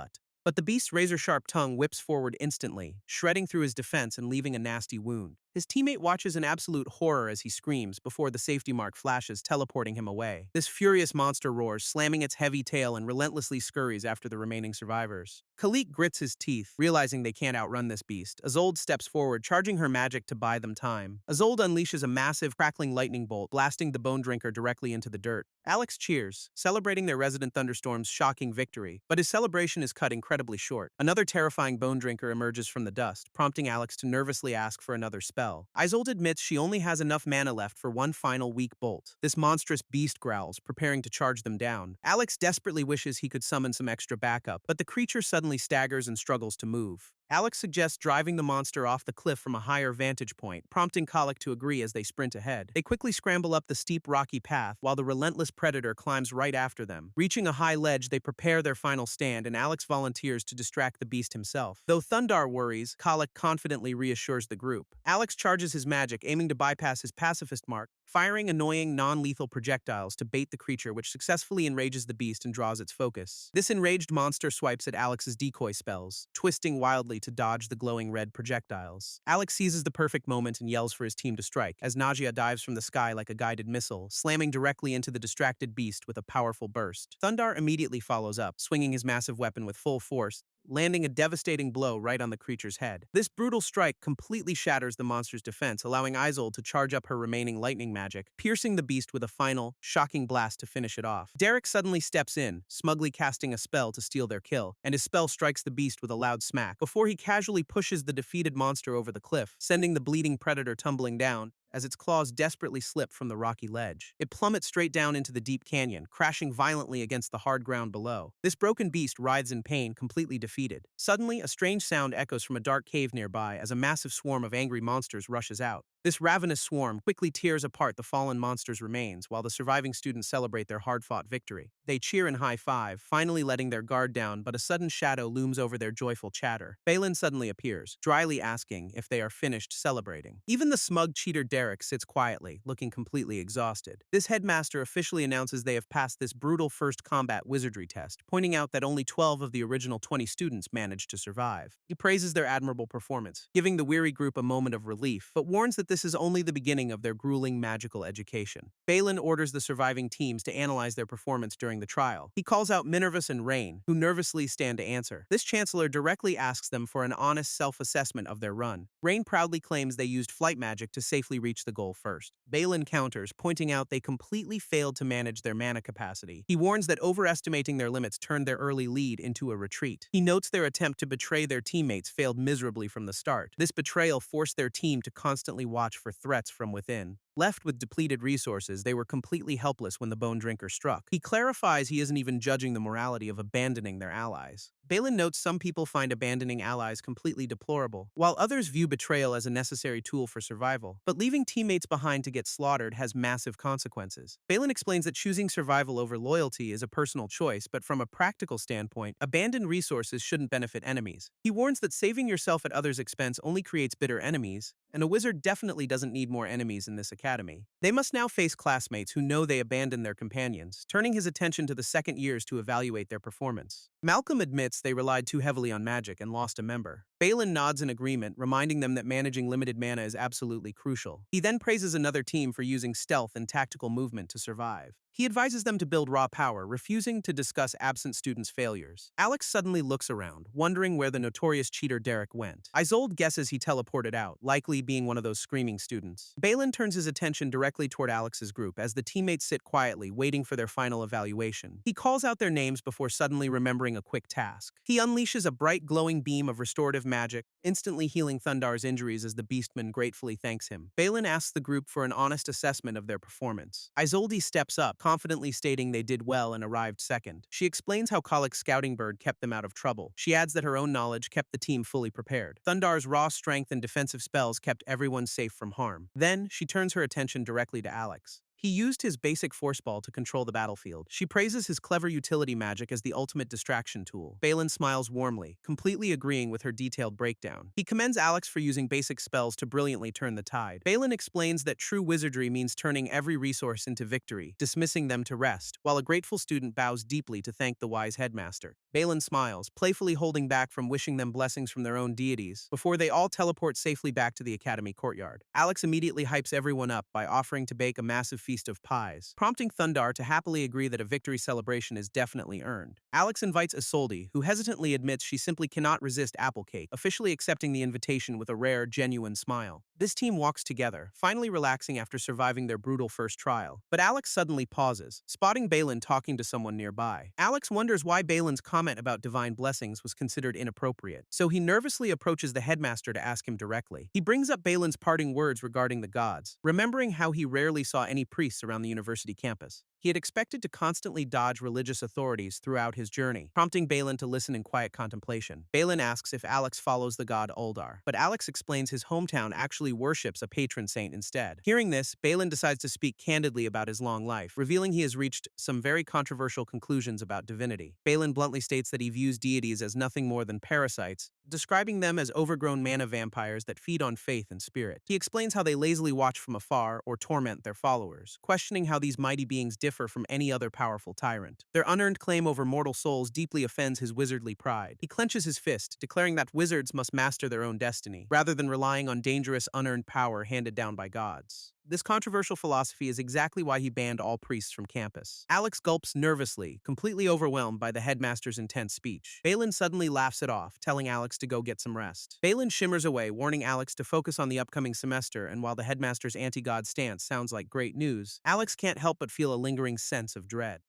but the beast's razor-sharp tongue whips forward instantly, shredding through his defense and leaving a nasty wound. His teammate watches in absolute horror as he screams before the safety mark flashes, teleporting him away. This furious monster roars, slamming its heavy tail and relentlessly scurries after the remaining survivors. Kalik grits his teeth, realizing they can't outrun this beast. Isolde steps forward, charging her magic to buy them time. Isolde unleashes a massive, crackling lightning bolt, blasting the bone drinker directly into the dirt. Alex cheers, celebrating their resident thunderstorm's shocking victory, but his celebration is cut incredibly short. Another terrifying bone drinker emerges from the dust, prompting Alex to nervously ask for another spell. Isolde admits she only has enough mana left for one final weak bolt. This monstrous beast growls, preparing to charge them down. Alex desperately wishes he could summon some extra backup, but the creature suddenly staggers and struggles to move. Alex suggests driving the monster off the cliff from a higher vantage point, prompting Colic to agree as they sprint ahead. They quickly scramble up the steep rocky path while the relentless predator climbs right after them. Reaching a high ledge, they prepare their final stand and Alex volunteers to distract the beast himself. Though Thundar worries, Colic confidently reassures the group. Alex charges his magic, aiming to bypass his pacifist mark, firing annoying, non-lethal projectiles to bait the creature, which successfully enrages the beast and draws its focus. This enraged monster swipes at Alex's decoy spells, twisting wildly to dodge the glowing red projectiles. Alex seizes the perfect moment and yells for his team to strike, as Nausea dives from the sky like a guided missile, slamming directly into the distracted beast with a powerful burst. Thundar immediately follows up, swinging his massive weapon with full force, landing a devastating blow right on the creature's head. This brutal strike completely shatters the monster's defense, allowing Isolde to charge up her remaining lightning magic, piercing the beast with a final, shocking blast to finish it off. Derek suddenly steps in, smugly casting a spell to steal their kill, and his spell strikes the beast with a loud smack, before he casually pushes the defeated monster over the cliff, sending the bleeding predator tumbling down. as its claws desperately slip from the rocky ledge. It plummets straight down into the deep canyon, crashing violently against the hard ground below. This broken beast writhes in pain, completely defeated. Suddenly, a strange sound echoes from a dark cave nearby as a massive swarm of angry monsters rushes out. This ravenous swarm quickly tears apart the fallen monster's remains while the surviving students celebrate their hard-fought victory. They cheer and high-five, finally letting their guard down, but a sudden shadow looms over their joyful chatter. Balin suddenly appears, dryly asking if they are finished celebrating. Even the smug cheater Derek sits quietly, looking completely exhausted. This headmaster officially announces they have passed this brutal first combat wizardry test, pointing out that only 12 of the original 20 students managed to survive. He praises their admirable performance, giving the weary group a moment of relief, but warns that this is only the beginning of their grueling magical education. Balin orders the surviving teams to analyze their performance during the trial. He calls out Minervus and Rain, who nervously stand to answer. This chancellor directly asks them for an honest self-assessment of their run. Rain proudly claims they used flight magic to safely reach the goal first. Balin counters, pointing out they completely failed to manage their mana capacity. He warns that overestimating their limits turned their early lead into a retreat. He notes their attempt to betray their teammates failed miserably from the start. This betrayal forced their team to constantly watch for threats from within. Left with depleted resources, they were completely helpless when the Bone Drinker struck. He clarifies he isn't even judging the morality of abandoning their allies. Balin notes some people find abandoning allies completely deplorable, while others view betrayal as a necessary tool for survival. But leaving teammates behind to get slaughtered has massive consequences. Balin explains that choosing survival over loyalty is a personal choice, but from a practical standpoint, abandoned resources shouldn't benefit enemies. He warns that saving yourself at others' expense only creates bitter enemies, and a wizard definitely doesn't need more enemies in this academy. They must now face classmates who know they abandoned their companions, turning his attention to the second years to evaluate their performance. Malcolm admits they relied too heavily on magic and lost a member. Balin nods in agreement, reminding them that managing limited mana is absolutely crucial. He then praises another team for using stealth and tactical movement to survive. He advises them to build raw power, refusing to discuss absent students' failures. Alex suddenly looks around, wondering where the notorious cheater Derek went. Isolde guesses he teleported out, likely being one of those screaming students. Balin turns his attention directly toward Alex's group as the teammates sit quietly, waiting for their final evaluation. He calls out their names before suddenly remembering a quick task. He unleashes a bright glowing beam of restorative magic, instantly healing Thundar's injuries as the Beastman gratefully thanks him. Balin asks the group for an honest assessment of their performance. Isolde steps up, confidently stating they did well and arrived second. She explains how Kolik's scouting bird kept them out of trouble. She adds that her own knowledge kept the team fully prepared. Thundar's raw strength and defensive spells kept everyone safe from harm. Then, she turns her attention directly to Alex. He used his basic force ball to control the battlefield. She praises his clever utility magic as the ultimate distraction tool. Balin smiles warmly, completely agreeing with her detailed breakdown. He commends Alex for using basic spells to brilliantly turn the tide. Balin explains that true wizardry means turning every resource into victory, dismissing them to rest, while a grateful student bows deeply to thank the wise headmaster. Balin smiles, playfully holding back from wishing them blessings from their own deities, before they all teleport safely back to the academy courtyard. Alex immediately hypes everyone up by offering to bake a massive feast of pies, prompting Thundar to happily agree that a victory celebration is definitely earned. Alex invites Isolde, who hesitantly admits she simply cannot resist apple cake, officially accepting the invitation with a rare, genuine smile. This team walks together, finally relaxing after surviving their brutal first trial. But Alex suddenly pauses, spotting Balin talking to someone nearby. Alex wonders why Balin's comment about divine blessings was considered inappropriate, so he nervously approaches the headmaster to ask him directly. He brings up Balin's parting words regarding the gods, remembering how he rarely saw any priests around the university campus. He had expected to constantly dodge religious authorities throughout his journey, prompting Balin to listen in quiet contemplation. Balin asks if Alex follows the god Uldar, but Alex explains his hometown actually worships a patron saint instead. Hearing this, Balin decides to speak candidly about his long life, revealing he has reached some very controversial conclusions about divinity. Balin bluntly states that he views deities as nothing more than parasites, describing them as overgrown mana vampires that feed on faith and spirit. He explains how they lazily watch from afar or torment their followers, questioning how these mighty beings differ from any other powerful tyrant. Their unearned claim over mortal souls deeply offends his wizardly pride. He clenches his fist, declaring that wizards must master their own destiny, rather than relying on dangerous unearned power handed down by gods. This controversial philosophy is exactly why he banned all priests from campus. Alex gulps nervously, completely overwhelmed by the headmaster's intense speech. Balin suddenly laughs it off, telling Alex to go get some rest. Balin shimmers away, warning Alex to focus on the upcoming semester, and while the headmaster's anti-god stance sounds like great news, Alex can't help but feel a lingering sense of dread.